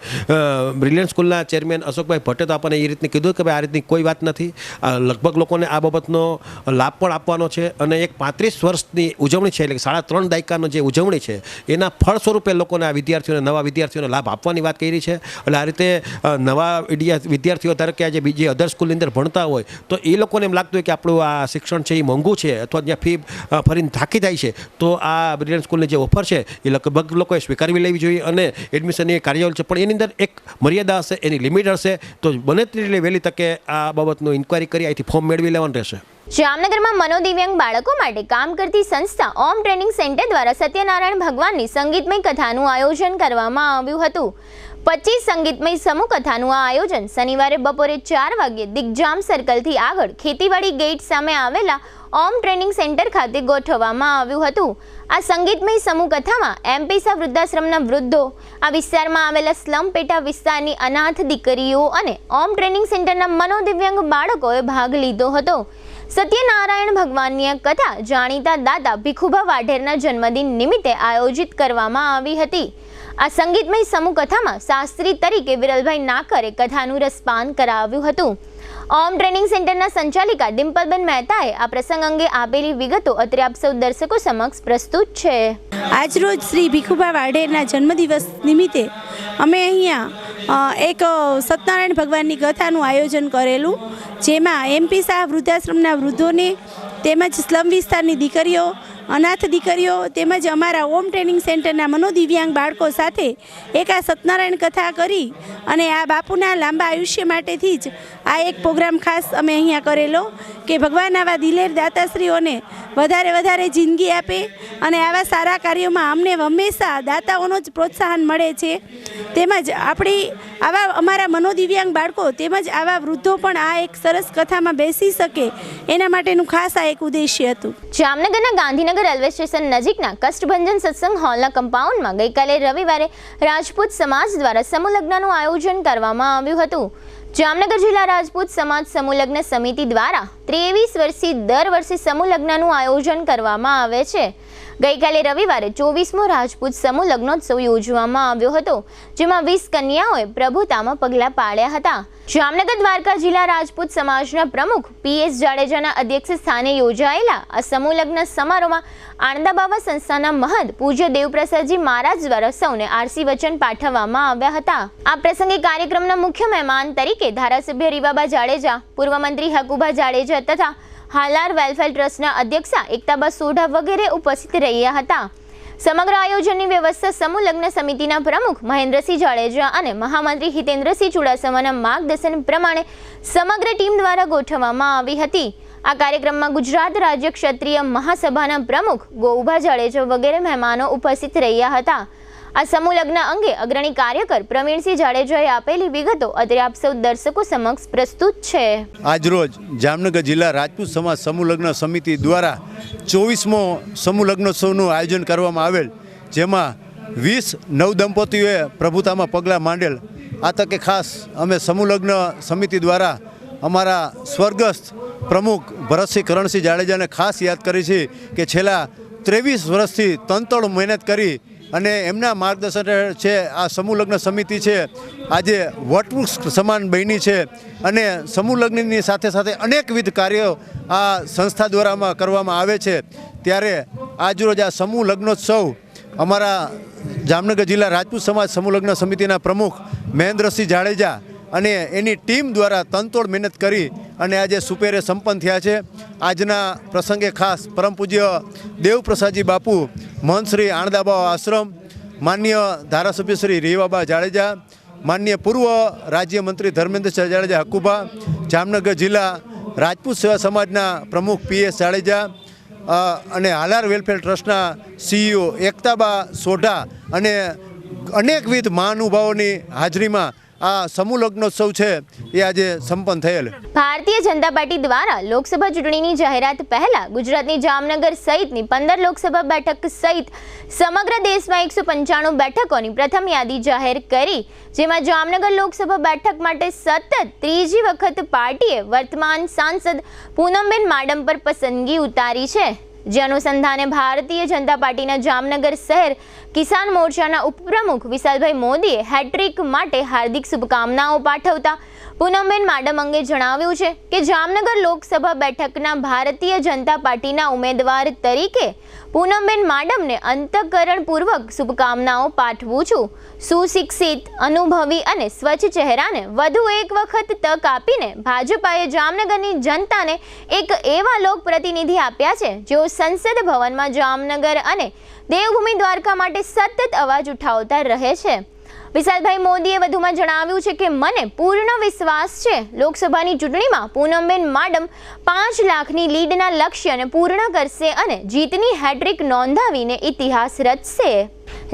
બ્રિલિયન્ટ સ્કૂલના ચેરમેન અશોકભાઈ ભટ્ટે તો આપણને એ રીતની કીધું કે ભાઈ આ રીતની કોઈ વાત નથી, લગભગ લોકોને આ બાબતનો લાભ પણ આપવાનો છે અને એક 35 વર્ષની ઉજવણી છે, એટલે 3.5 દાયકાનો જે ઉજવણી છે એના ફળ સ્વરૂપે લોકોને આ નવા વિદ્યાર્થીઓને લાભ આપવાની વાત કરી છે. એટલે આ રીતે નવા વિદ્યાર્થીઓ ધારો કે આજે બીજી અધર સ્કૂલની અંદર ભણતા હોય તો એ લોકોને એમ લાગતું હોય કે આપણું આ શિક્ષણ છે એ મોંઘું છે અથવા જ્યાં ફી ફરીને થાકી જાય છે, તો આ બ્રિલિયન્ટ સ્કૂલની જે ઓફર છે એ લગભગ લોકોએ સ્વીકારવી લેવી જોઈએ. અને એડમિશન એ કાર્યવાહી છે પણ એની અંદર એક મર્યાદા હશે, એની લિમિટ હશે, તો બને તેટલી વહેલી તકે આ બાબતનું ઇન્ક્વાયરી કરી અહીંથી ફોર્મ મેળવી લેવાનું રહેશે. જામનગરમાં મનોદિવ્યાંગ બાળકો માટે કામ કરતી સંસ્થા ઓમ ટ્રેનિંગ સેન્ટર દ્વારા સત્યનારાયણ ભગવાનની સંગીતમય કથાનું આયોજન કરવામાં આવ્યું હતું. 25 સંગીતમય સમૂહ કથાનું આ આયોજન શનિવારે બપોરે 4 વાગ્યે દિગ્જામ સર્કલથી આગળ ખેતીવાડી ગેટ સામે આવેલા ઓમ ટ્રેનિંગ સેન્ટર ખાતે ગોઠવવામાં આવ્યું હતું. આ સંગીતમય સમૂહ કથામાં એમપીસા વૃદ્ધાશ્રમના વૃદ્ધો, આ વિસ્તારમાં આવેલા સ્લમ પેટા વિસ્તારની અનાથ દીકરીઓ અને ઓમ ટ્રેનિંગ સેન્ટરના મનોદિવ્યાંગ બાળકોએ ભાગ લીધો હતો. સત્યનારાયણ ભગવાનની આ કથા જાણીતા દાદા ભીખુભા વાઢેરના જન્મદિન નિમિત્તે આયોજિત કરવામાં આવી હતી. આ સંગીતમય સમૂહ કથામાં શાસ્ત્રી તરીકે વિરલભાઈ નાકરે કથાનું રસપાન કરાવ્યું હતું. ઓમ ટ્રેનિંગ સેન્ટરના સંચાલિકા ડિમ્પલબેન મહેતાએ આ પ્રસંગ અંગે આપેલી વિગતો અત્રે આપ સૌ દર્શકો સમક્ષ પ્રસ્તુત છે. આજરોજ શ્રી ભીખુભા વાઢેરના જન્મદિવસ નિમિત્તે અમે અહીંયા એક સત્યનારાયણ ભગવાનની કથાનું આયોજન કરેલું, જેમાં એમપી શાહ વૃદ્ધાશ્રમના વૃદ્ધોને તેમજ સ્લમ વિસ્તારની દીકરીઓ, અનાથ દીકરીઓ તેમજ અમારા ઓમ ટ્રેનિંગ સેન્ટરના મનોદિવ્યાંગ બાળકો સાથે એક આ સત્યનારાયણ કથા કરી અને આ બાપુના લાંબા આયુષ્ય માટેથી જ આ એક પ્રોગ્રામ ખાસ અમે અહીંયા કરેલો કે ભગવાન આવા દિલેર દાતાશ્રીઓને વધારે જિંદગી આપે અને આવા સારા કાર્યોમાં અમને હંમેશા દાતાઓનો જ પ્રોત્સાહન મળે છે. તેમજ આપણી આવા અમારા મનોદિવ્યાંગ બાળકો તેમજ આવા વૃદ્ધો પણ આ એક સરસ કથામાં બેસી શકે એના માટેનું ખાસ આ એક ઉદ્દેશ્ય હતું. જામનગરના ગાંધીનગર રેલવે સ્ટેશન નજીકના કષ્ટભંજન સત્સંગ હોલના કમ્પાઉન્ડમાં ગઈકાલે રવિવારે રાજપૂત સમાજ દ્વારા સમૂહ લગ્નનું આયોજન કરવામાં આવ્યું હતું. જામનગર જિલ્લા રાજપૂત સમાજ સમૂહ લગ્ન સમિતિ દ્વારા 23 વર્ષથી દર વર્ષે સમૂહ લગ્નનું આયોજન કરવામાં આવે છે. ગઈકાલે રવિવારે 24મો રાજપૂત સમૂહ લગ્નોત્સવ યોજવામાં આવ્યો હતો, જેમાં 20 કન્યાઓએ પ્રભુતામાં પગલાં પાડ્યા હતા. જામનગર દ્વારકા જિલ્લા રાજપૂત સમાજના પ્રમુખ પીએસ જાડેજાના અધ્યક્ષ સ્થાને યોજાયેલા આ સમૂહ લગ્ન સમારોહમાં આણંદાબાવા સંસ્થાના મહંત પૂજ્ય દેવપ્રસાદજી મહારાજ દ્વારા સૌને આરસી વચન પાઠવવામાં આવ્યા હતા. આ પ્રસંગે કાર્યક્રમના મુખ્ય મહેમાન તરીકે ધારાસભ્ય રીવાબા જાડેજા, પૂર્વ મંત્રી હકુભા જાડેજા તથા હાલાર વેલફેર ટ્રસ્ટના અધ્યક્ષા એકતાબા સોઢા વગેરે ઉપસ્થિત રહ્યા હતા. સમગ્ર આયોજનની વ્યવસ્થા સમૂહ લગ્ન સમિતિના પ્રમુખ મહેન્દ્રસિંહ જાડેજા અને મહામંત્રી હિતેન્દ્રસિંહ ચુડાસમાના માર્ગદર્શન પ્રમાણે સમગ્ર ટીમ દ્વારા ગોઠવવામાં આવી હતી. આ કાર્યક્રમમાં ગુજરાત રાજ્ય ક્ષત્રિય મહાસભાના પ્રમુખ ગોઉભા જાડેજા વગેરે મહેમાનો ઉપસ્થિત રહ્યા હતા. આ સમૂહ લગ્ન અંગે અગ્રણી કાર્યકર પ્રવીણસિંહ જાડેજાએ આપેલી વિગતો અત્રે આપ સૌ દર્શકો સમક્ષ પ્રસ્તુત છે. આજરોજ જામનગર જિલ્લા રાજપૂત સમાજ સમૂહ લગ્ન સમિતિ દ્વારા 24મો સમૂહ લગ્નોત્સવનું આયોજન કરવામાં આવેલ, જેમાં 20 નવદંપતીઓએ પ્રભુતામાં પગલાં માંડેલ. આ તકે ખાસ અમે સમૂહ લગ્ન સમિતિ દ્વારા અમારા સ્વર્ગસ્થ પ્રમુખ ભરતસિંહ કરણસિંહ જાડેજાને ખાસ યાદ કરી છે કે છેલ્લા 23 વર્ષથી તનતોડ મહેનત કરી અને એમના માર્ગદર્શન છે આ સમૂહ લગ્ન સમિતિ છે આજે વટવૃક્ષ સમાન બની છે અને સમૂહ લગ્નની સાથે સાથે અનેકવિધ કાર્યો આ સંસ્થા દ્વારામાં કરવામાં આવે છે। ત્યારે આજરોજ આ સમૂહ લગ્નોત્સવ અમારા જામનગર જિલ્લા રાજપૂત સમાજ સમૂહ લગ્ન સમિતિના પ્રમુખ મહેન્દ્રસિંહ જાડેજા અને એની ટીમ દ્વારા તનતોડ મહેનત કરી અને આજે સુપેરે સંપન્ન થયા છે। આજના પ્રસંગે ખાસ પરમ પૂજ્ય દેવપ્રસાદજી બાપુ મહંત શ્રી આણદાબા આશ્રમ, માન્ય ધારાસભ્ય શ્રી રેવાબા જાડેજા, માન્ય પૂર્વ રાજ્યમંત્રી ધર્મેન્દ્ર જાડેજા હકુભા, જામનગર જિલ્લા રાજપૂત સેવા સમાજના પ્રમુખ PS જાડેજા અને હાલાર વેલફેર ટ્રસ્ટના CEO એકતાબા સોઢા અને અનેકવિધ મહાનુભાવોની હાજરીમાં આ સમૂહ લગ્નોત્સવ છે એ આજે સંપન્ન થયેલ। ભારતીય જનતા પાર્ટી દ્વારા લોકસભા ચૂંટણીની જાહેરાત પહેલા ગુજરાતની જામનગર સહિતની 15 લોકસભા બેઠક સહિત સમગ્ર દેશમાં 195 બેઠકોની પ્રથમ યાદી જાહેર કરી, જેમાં જામનગર લોકસભા બેઠક માટે સતત ત્રીજી વખત પાર્ટીએ વર્તમાન સાંસદ પૂનમબેન માડમ પર પસંદગી ઉતારી છે। જે અનુસંધાને ભારતીય જનતા પાર્ટીના જામનગર શહેર કિસાન મોરચાના ઉપપ્રમુખ વિશાલભાઈ મોદીએ હેટ્રિક માટે હાર્દિક શુભકામનાઓ પાઠવતા પૂનમબેન માડમ અંગે જણાવ્યું છે કે જામનગર લોકસભા બેઠકના ભારતીય જનતા પાર્ટીના ઉમેદવાર તરીકે પૂનમબેન માડમને અંતઃકરણપૂર્વક શુભકામનાઓ પાઠવું છું। સુશિક્ષિત, અનુભવી અને સ્વચ્છ ચહેરાને વધુ એક વખત તક આપીને ભાજપાએ જામનગરની જનતાને એક એવા લોકપ્રતિનિધિ આપ્યા છે જેઓ સંસદ ભવનમાં જામનગર અને દેવભૂમિ દ્વારકા માટે સતત અવાજ ઉઠાવતા રહે છે। વિશાલભાઈ મોદીએ વધુમાં જણાવ્યું છે કે મને પૂર્ણ વિશ્વાસ છે લોકસભાની ચૂંટણીમાં પૂનમબેન માડમ 5 લાખની લીડના લક્ષ્યને પૂર્ણ કરશે અને જીતની હેટ્રિક નોંધાવીને ઇતિહાસ રચશે।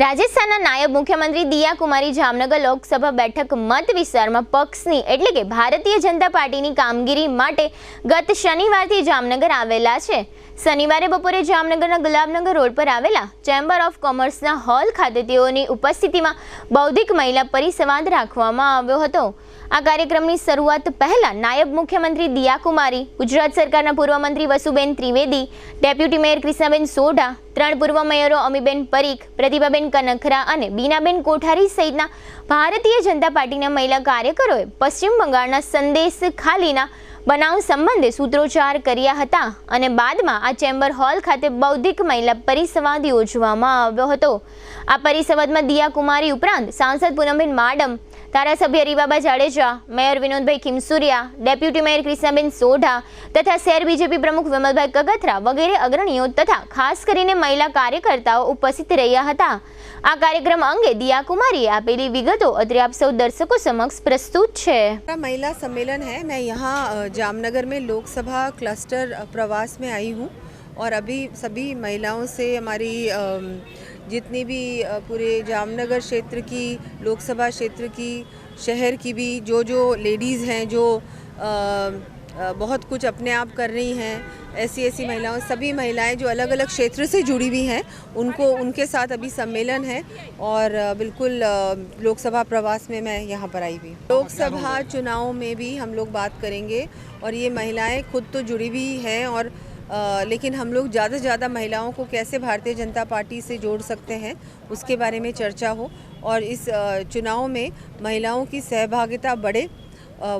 રાજસ્થાનના નાયબ મુખ્યમંત્રી દિયા કુમારી જામનગર લોકસભા બેઠક મત વિસ્તારમાં પક્ષની એટલે કે ભારતીય જનતા પાર્ટીની કામગીરી માટે ગત શનિવારથી જામનગર આવેલા છે। શનિવારે બપોરે જામનગરના ગુલાબનગર રોડ પર આવેલા ચેમ્બર ઓફ કોમર્સના હોલ ખાતે તેઓની ઉપસ્થિતિમાં બૌદ્ધિક મહિલા પરિસંવાદ રાખવામાં આવ્યો હતો। આ કાર્યક્રમની શરૂઆત પહેલા નાયબ મુખ્યમંત્રી દિયા કુમારી, ગુજરાત સરકારના પૂર્વ મંત્રી વસુબેન ત્રિવેદી, ડેપ્યુટી મેયર કૃષ્ણાબેન સોઢા, 3 પૂર્વ મેયરો અમીબેન પરીખ, પ્રતિભાબેન કનખરા અને બીનાબેન કોઠારી સહિતના ભારતીય જનતા પાર્ટીના મહિલા કાર્યકરોએ પશ્ચિમ બંગાળના સંદેશ ખાલીના બનાવ સંબંધે સૂત્રોચ્ચાર કર્યા હતા અને બાદમાં આ ચેમ્બર હોલ ખાતે બૌદ્ધિક મહિલા પરિસંવાદ યોજવામાં આવ્યો હતો। આ પરિસંવાદમાં દિયા કુમારી ઉપરાંત સાંસદ પૂનમબેન માડમ, ધારાસભ્ય Rivaba Jadeja, mayor Vinodbhai Khimsuriya, deputy mayor Krishnaben Sodha તથા શહેર બીજેપી પ્રમુખ વિમલભાઈ કગથરા વગેરે અગ્રણીઓ તથા ખાસ કરીને મહિલા કાર્યકર્તાઓ ઉપસ્થિત રહ્યા હતા। આ કાર્યક્રમ અંગે દિયા કુમારીએ આપેલી વિગતો અત્રે આપ સૌ દર્શકો समक्ष प्रस्तुत है। महिला सम्मेलन है। मैं यहाँ जामनगर में लोकसभा क्लस्टर प्रवास में आई हूँ और अभी सभी महिलाओं से हमारी जितनी भी पूरे जामनगर क्षेत्र की, लोकसभा क्षेत्र की, शहर की भी जो लेडीज़ हैं जो बहुत कुछ अपने आप कर रही हैं, ऐसी महिलाओं, सभी महिलाएं जो अलग अलग क्षेत्र से जुड़ी हुई हैं, उनके साथ अभी सम्मेलन है और बिल्कुल लोकसभा प्रवास में मैं यहाँ पर आई हुई। लोकसभा चुनाव में भी हम लोग बात करेंगे और ये महिलाएं खुद तो जुड़ी हुई हैं और लेकिन हम लोग ज़्यादा से ज़्यादा महिलाओं को कैसे भारतीय जनता पार्टी से जोड़ सकते हैं उसके बारे में चर्चा हो और इस चुनाव में महिलाओं की सहभागिता बढ़े,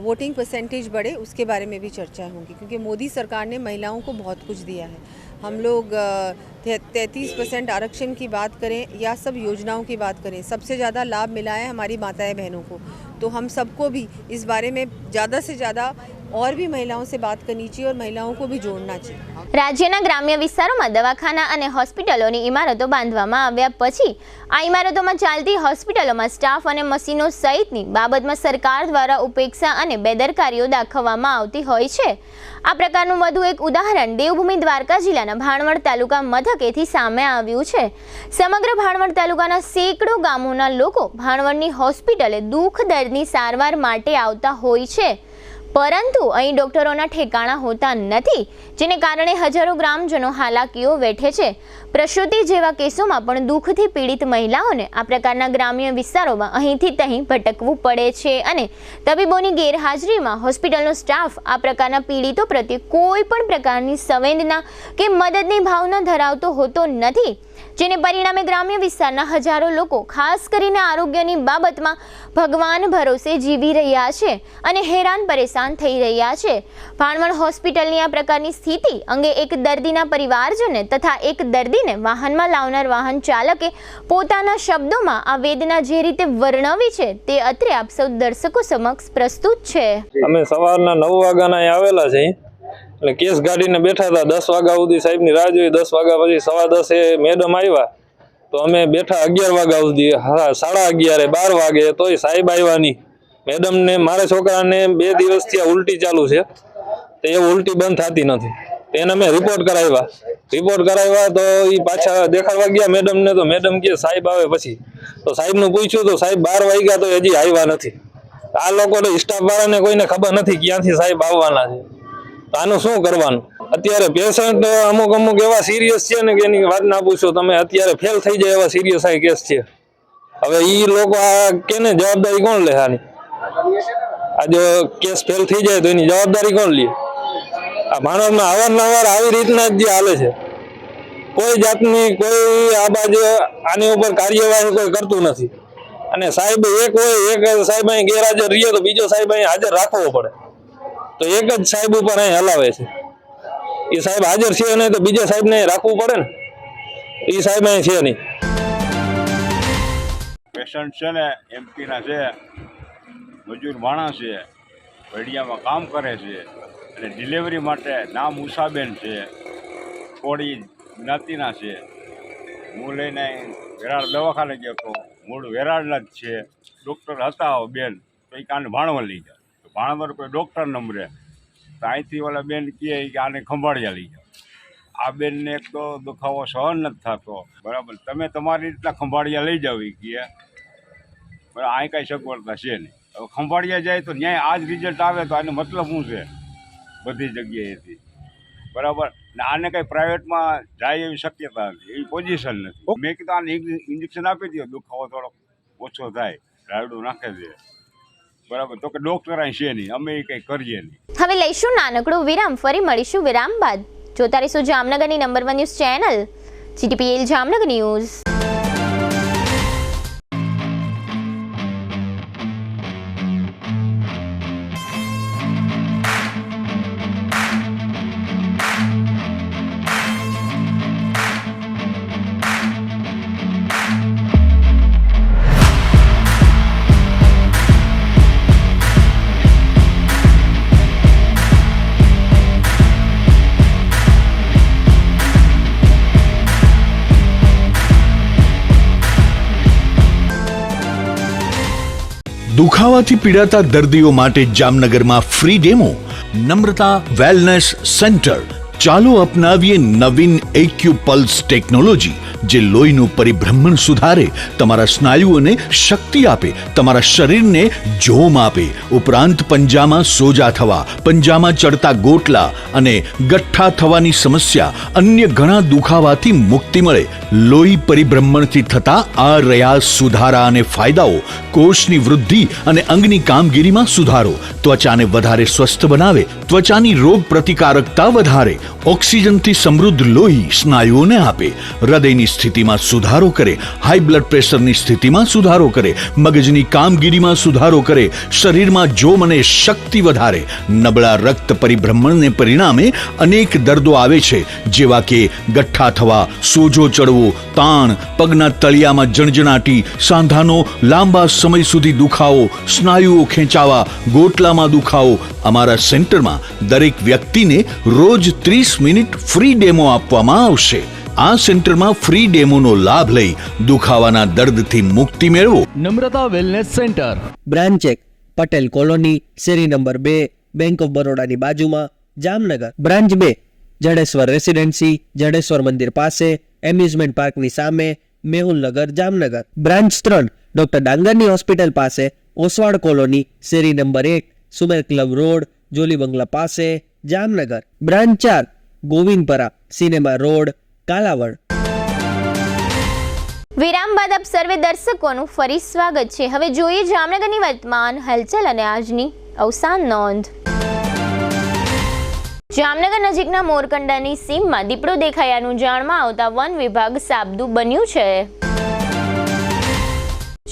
वोटिंग परसेंटेज बढ़े, उसके बारे में भी चर्चा होगी क्योंकि मोदी सरकार ने महिलाओं को बहुत कुछ दिया है। हम लोग 33% आरक्षण की बात करें या सब योजनाओं की बात करें, सबसे ज़्यादा लाभ मिला है हमारी माताएं बहनों को, तो हम सबको भी इस बारे में ज़्यादा से ज़्यादा और भी महिलाओं से बात करनी चाहिए और महिलाओं को भी जोड़ना चाहिए। રાજ્યના ગ્રામ્ય વિસ્તારોમાં દવાખાના અને હોસ્પિટલોની ઇમારતો બાંધવામાં આવ્યા પછી આ ઇમારતોમાં ચાલતી હોસ્પિટલોમાં સ્ટાફ અને મશીનો સહિતની બાબતમાં સરકાર દ્વારા ઉપેક્ષા અને બેદરકારીઓ દાખવવામાં આવતી હોય છે। આ પ્રકારનું વધુ એક ઉદાહરણ દેવભૂમિ દ્વારકા જિલ્લાના ભાણવડ તાલુકા મથકેથી સામે આવ્યું છે। સમગ્ર ભાણવડ તાલુકાના સેંકડો ગામોના લોકો ભાણવડની હોસ્પિટલે દુઃખ દર્દની સારવાર માટે આવતા હોય છે, પરંતુ અહીં ડોક્ટરોના ઠેકાણા હોતા નથી, જેને કારણે હજારો ગ્રામજનો હાલાકીઓ વેઠે છે. પ્રસૂતિ જેવા કેસોમાં પણ દુઃખથી પીડિત મહિલાઓને આ પ્રકારના ગ્રામ્ય વિસ્તારોમાં અહીંથી તહીં ભટકવું પડે છે અને તબીબોની ગેરહાજરીમાં હોસ્પિટલનો સ્ટાફ આ પ્રકારના પીડિતો પ્રત્યે કોઈ પણ પ્રકારની સંવેદના કે મદદની ભાવના ધરાવતો હોતો નથી, જેને પરિણામે ગ્રામ્ય વિસ્તારના હજારો લોકો ખાસ કરીને આરોગ્યની બાબતમાં ભગવાન ભરોસે જીવી રહ્યા છે અને હેરાન પરેશાન થઈ રહ્યા છે. ભાણવડ હોસ્પિટલની આ પ્રકારની સ્થિતિ અંગે એક દર્દીના પરિવારજને તથા એક દર્દીને વાહનમાં લાવનાર વાહન ચાલકે પોતાના શબ્દોમાં આ વેદના જે રીતે વર્ણવી છે તે અત્રે આપ સૌ દર્શકો સમક્ષ પ્રસ્તુત છે. અમે સવારના 9 વાગ્યાના અહીં આવેલા છે એટલે કેસ ગાડીને બેઠા હતા. 10 વાગ્યા સુધી સાહેબની રાહ જોઈ. 10 વાગ્યા પછી 10:15 મેડમ આવ્યા તો અમે બેઠા 11 વાગ્યા સુધી, 11:30 12 વાગે તોય સાહેબ આવ્યા નહીં. મેડમને મારા છોકરાને 2 દિવસથી આ ઉલટી ચાલુ છે, તો એ ઉલટી બંધ થતી નથી. એને અમે રિપોર્ટ કરાવ્યા તો એ પાછા દેખાડવા ગયા મેડમને, તો મેડમ કે સાહેબ આવે પછી. તો સાહેબનું પૂછ્યું તો સાહેબ 12 વાગ્યા તો હજી આવ્યા નથી. આ લોકોને સ્ટાફ વાળાને કોઈને ખબર નથી ક્યાંથી સાહેબ આવવાના છે. આનું શું કરવાનું? અત્યારે પેશન્ટ અમુક એવા સિરિયસ છે ને કે એની વાત ના પૂછો તમે. અત્યારે ફેલ થઈ જાય એવા સિરિયસ આ કેસ છે. હવે એ લોકો આ કેને જવાબદારી કોણ લે? આની આ જો કેસ ફેલ થઈ જાય તો એની જવાબદારી કોણ લે? આ માણસમાં અવારનવાર આવી રીતના જ જે હાલે છે. કોઈ જાતની કોઈ આ બાજુ આની ઉપર કાર્યવાહી કોઈ કરતું નથી. અને સાહેબ એક સાહેબ અહીં ગેરહાજર રહીએ તો બીજો સાહેબ અહીં હાજર રાખવો પડે, તો એક જ સાહેબ ઉપર અહીં હલાવે છે. એ સાહેબ હાજર છે નહીં તો બીજા સાહેબને રાખવું પડે ને. એ સાહેબ અહીં છે નહીં. પેશન્ટ છે ને એમપીના છે, મજૂર માણસ છે, ભડિયામાં કામ કરે છે અને ડિલિવરી માટે નામ ઉષાબેન છે, થોડી જ્ઞાતિના છે. હું લઈને વેરાળ દવાખાને ગયો હતો, મૂળ વેરાળના જ છે. ડૉક્ટર હતા બેન, તો એ કાને ભાણવડ લઈ જાય. તો ભાણવડ કોઈ ડૉક્ટર નંબરે તો અહીંથી ઓલા બેન કહે કે આને ખંભાળિયા લઈ જાઓ. આ બેનને એક તો દુખાવો સહન નથી થતો, બરાબર. તમે તમારી રીતના ખંભાળિયા લઈ જાઓ એ કહે, બરાબર. અહીં કાંઈ સગવડતા છે નહીં. હવે ખંભાળિયા જાય તો ન્યાય આ જ રિઝલ્ટ આવે તો આનો મતલબ શું છે બધી જગ્યાએથી, બરાબર. ને આને કંઈ પ્રાઇવેટમાં જાય એવી શક્યતા નથી, એવી પોઝિશન નથી. મેં કીધું આને ઇન્જેક્શન આપી દો, દુખાવો થોડો ઓછો થાય, રાયડું નાખે છે, બરાબર. તો કે ડૉક્ટર અહીં છે નહીં, અમે એ કંઈ કરીએ નહીં. હવે લઈશું નાનકડું વિરામ, ફરી મળીશું વિરામ બાદ. જોતા રહીશું જામનગરની number 1 news channel GTPL Jamnagar news. દુખાવાથી પીડાતા દર્દીઓ માટે જામનગરમાં free demo. Namrata wellness centre. ચાલો અપનાવીએ નવીન એક્યુપલ્સ ટેકનોલોજી, જે લોહીનું પરિભ્રમણ સુધારે, તમારા સ્નાયુઓને શક્તિ આપે, તમારા શરીરને જોમ આપે. ઉપરાંત પંજામાં સોજા થવા, પંજામાં ચડતા ગોટલા અને ગઠ્ઠા થવાની સમસ્યા, અન્ય ઘણા દુખાવાથી મુક્તિ મળે. લોહી પરિભ્રમણથી થતા આ રહ્યા સુધારા અને ફાયદાઓ. કોષની વૃદ્ધિ અને અંગની કામગીરીમાં સુધારો, ત્વચાને વધારે સ્વસ્થ બનાવે, ત્વચાની રોગ પ્રતિકારકતા વધારે, ઓક્સિજનથી સમૃદ્ધ લોહી સ્નાયુઓને આપે, હૃદયની સ્થિતિમાં સુધારો કરે, હાઈ બ્લડ પ્રેશરની સ્થિતિમાં સુધારો કરે, મગજની કામગીરીમાં સુધારો કરે, શરીરમાં જોમ અને શક્તિ વધારે. નબળા રક્ત પરિભ્રમણને પરિણામે અનેક દર્દો આવે છે, જેવા કે ગઠ્ઠા થવા, સોજો ચડવો, તાણ, પગના તળિયામાં જણજણાટી, સાંધાનો લાંબા સમય સુધી દુખાવો, સ્નાયુઓ ખેંચાવા, ગોટલામાં દુખાવો. અમારા સેન્ટરમાં દરેક વ્યક્તિને રોજ 30 મિનિટ ફ્રી ડેમો આપવામાં આવશે. આ સેન્ટરમાં ફ્રી ડેમોનો લાભ લઈ દુખાવાના દર્દથી મુક્તિ મેળવો. Namrata wellness centre, branch 1 Patel colony, શેરી નંબર 2, બેંક ઓફ બરોડાની બાજુમાં, જામનગર. બ્રાન્ચ 2 જડેશ્વર રેસિડેન્સી, જડેશ્વર મંદિર પાસે, એમ્યુઝમેન્ટ પાર્કની સામે, મેહુલનગર, જામનગર. બ્રાન્ચ 3 ડોક્ટર ડાંગરની હોસ્પિટલ પાસે, ઓસવાડ કોલોની, શેરી number 1, Sumer club road, jolly બંગલા પાસે, Jamnagar. Branch 4 Govindpara, cinema road, Kalavad. વિરામ બાદ આપ સર્વે દર્શકોનું ફરી સ્વાગત છે. હવે જોઈએ જામનગરની વર્તમાન હલચલ અને આજની અવસાન નોંધ. જામનગર નજીકના મોરકંડાની સીમમાં દીપડો દેખાયાનું જાણમાં આવતા વન વિભાગ સાબદું બન્યું છે.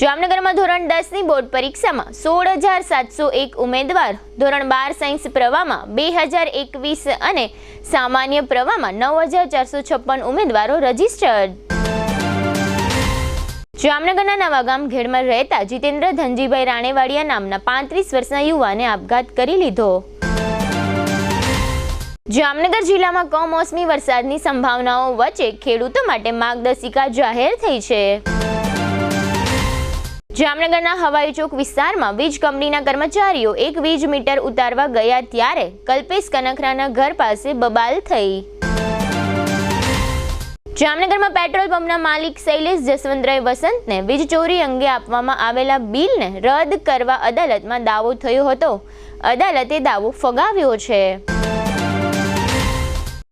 જામનગરમાં ધોરણ 10ની બોર્ડ પરીક્ષામાં 16,701 ઉમેદવાર, ધોરણ 12 સાયન્સ પ્રવાહમાં 2,021 અને સામાન્ય પ્રવાહમાં 9,456 ઉમેદવારો રજીસ્ટર્ડ. જામનગરના નવાગામ ઘેડમાં રહેતા જીતેન્દ્ર ધનજીભાઈ રાણેવાડિયા નામના 35 વર્ષના યુવાને આપઘાત કરી લીધો. જામનગર જિલ્લામાં કમોસમી વરસાદની સંભાવનાઓ વચ્ચે ખેડૂતો માટે માર્ગદર્શિકા જાહેર થઈ છે. જામનગરના હવાઈ ચોક વિસ્તારમાં વીજ કંપનીના કર્મચારીઓ એક વીજ મીટર ઉતારવા ગયા ત્યારે કલ્પેશ કનખરાના ઘર પાસે બબાલ થઈ. જામનગરમાં પેટ્રોલ પંપના માલિક શૈલેષ જસવંતરાય વસંતને વીજ ચોરી અંગે આપવામાં આવેલા બિલને રદ કરવા અદાલતમાં દાવો થયો હતો. અદાલતે દાવો ફગાવ્યો છે.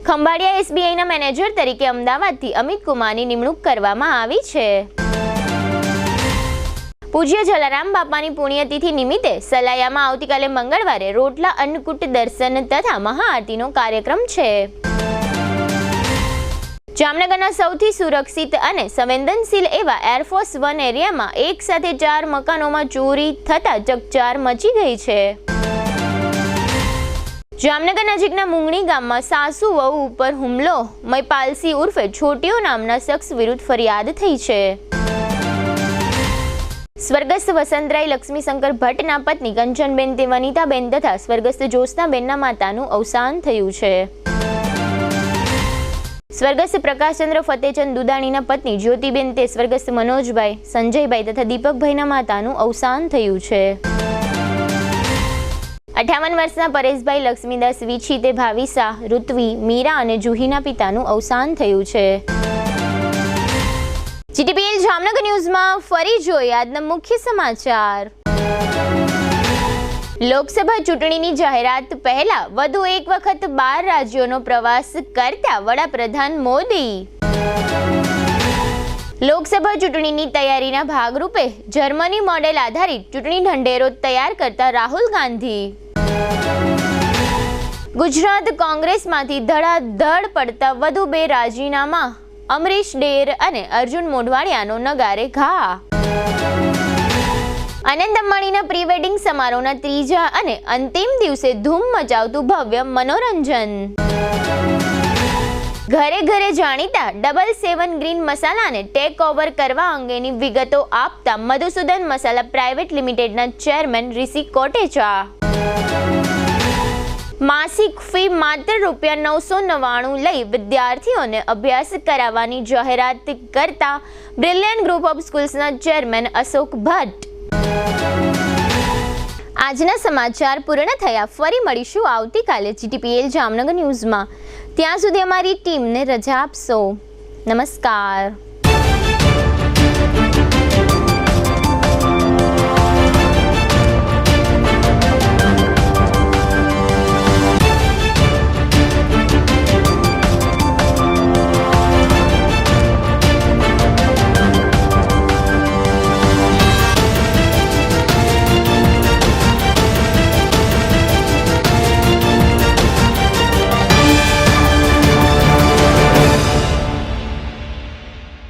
ખંભાળિયા SBIના મેનેજર તરીકે અમદાવાદથી અમિત કુમારની નિમણૂક કરવામાં આવી છે. પૂજ્ય જલારામ બાપાની પુણ્યતિથિ નિમિત્તે સલાયામાં આવતીકાલે મંગળવારે રોટલા અન્નકૂટ દર્શન તથા મહાઆરતીનો કાર્યક્રમ છે. જામનગરના સૌથી સુરક્ષિત અને સંવેદનશીલ એવા એરફોર્સ 1 એરિયામાં એક સાથે 4 મકાનોમાં ચોરી થતા ચકચાર મચી ગઈ છે. જામનગર નજીકના મુંગણી ગામમાં સાસુ વહુ ઉપર હુમલો, મયપાલસિંહ ઉર્ફે છોટીઓ નામના શખ્સ વિરુદ્ધ ફરિયાદ થઈ છે. સ્વર્ગસ્થ વસંતરાય લક્ષ્મીશંકર ભટ્ટના પત્ની કંચનબેન તે વનિતાબેન તથા સ્વર્ગસ્થ જ્યોત્સનાબેનના માતાનું અવસાન થયું છે. સ્વર્ગસ્થ પ્રકાશચંદ્ર ફતેચંદ દુદાણીના પત્ની જ્યોતિબેન તે સ્વર્ગસ્થ મનોજભાઈ, સંજયભાઈ તથા દીપકભાઈના માતાનું અવસાન થયું છે. 58 વર્ષના પરેશભાઈ લક્ષ્મીદાસ વીછી તે ભાવિસા, ઋત્વી, મીરા અને જુહીના પિતાનું અવસાન થયું છે. GTPL જામનગર ન્યૂઝમાં ફરી જોઈએ આજના મુખ્ય સમાચાર. લોકસભા ચૂંટણીની જાહેરાત પહેલા વધુ એક વખત 12 રાજ્યોનો પ્રવાસ કરતા વડાપ્રધાન મોદી. લોકસભા ચૂંટણીની તૈયારીના ભાગરૂપે જર્મની મોડેલ આધારિત ચૂંટણી ઢંઢેરો તૈયાર કરતા રાહુલ ગાંધી. ગુજરાત કોંગ્રેસમાંથી ધડાધડ પડતા વધુ 2 રાજીનામા, અમરીશ ડેર અને અર્જુન મોઢવાડિયાનો નગારે ઘા. અનંત અંબાણીના પ્રી વેડિંગ સમારોહના ત્રીજા અને અંતિમ દિવસે ધૂમ મચાવતું ભવ્ય મનોરંજન. ઘરે ઘરે જાણીતા 777 ગ્રીન મસાલાને ટેક ઓવર કરવા અંગેની વિગતો આપતા મધુસૂદન મસાલા પ્રાઇવેટ લિમિટેડના ચેરમેન ઋષિ કોટેચા. માસિક ફી માત્ર ₹999 લઈ વિદ્યાર્થીઓને અભ્યાસ કરાવવાની જાહેરાત કરતા બ્રિલિયન્ટ ગ્રુપ ઓફ સ્કૂલ્સના ચેરમેન અશોક ભટ્ટ. આજના સમાચાર પૂર્ણ થયા. ફરી મળીશું આવતીકાલે GTPL જામનગર ન્યૂઝમાં. ત્યાં સુધી અમારી ટીમને રજા આપશો. નમસ્કાર.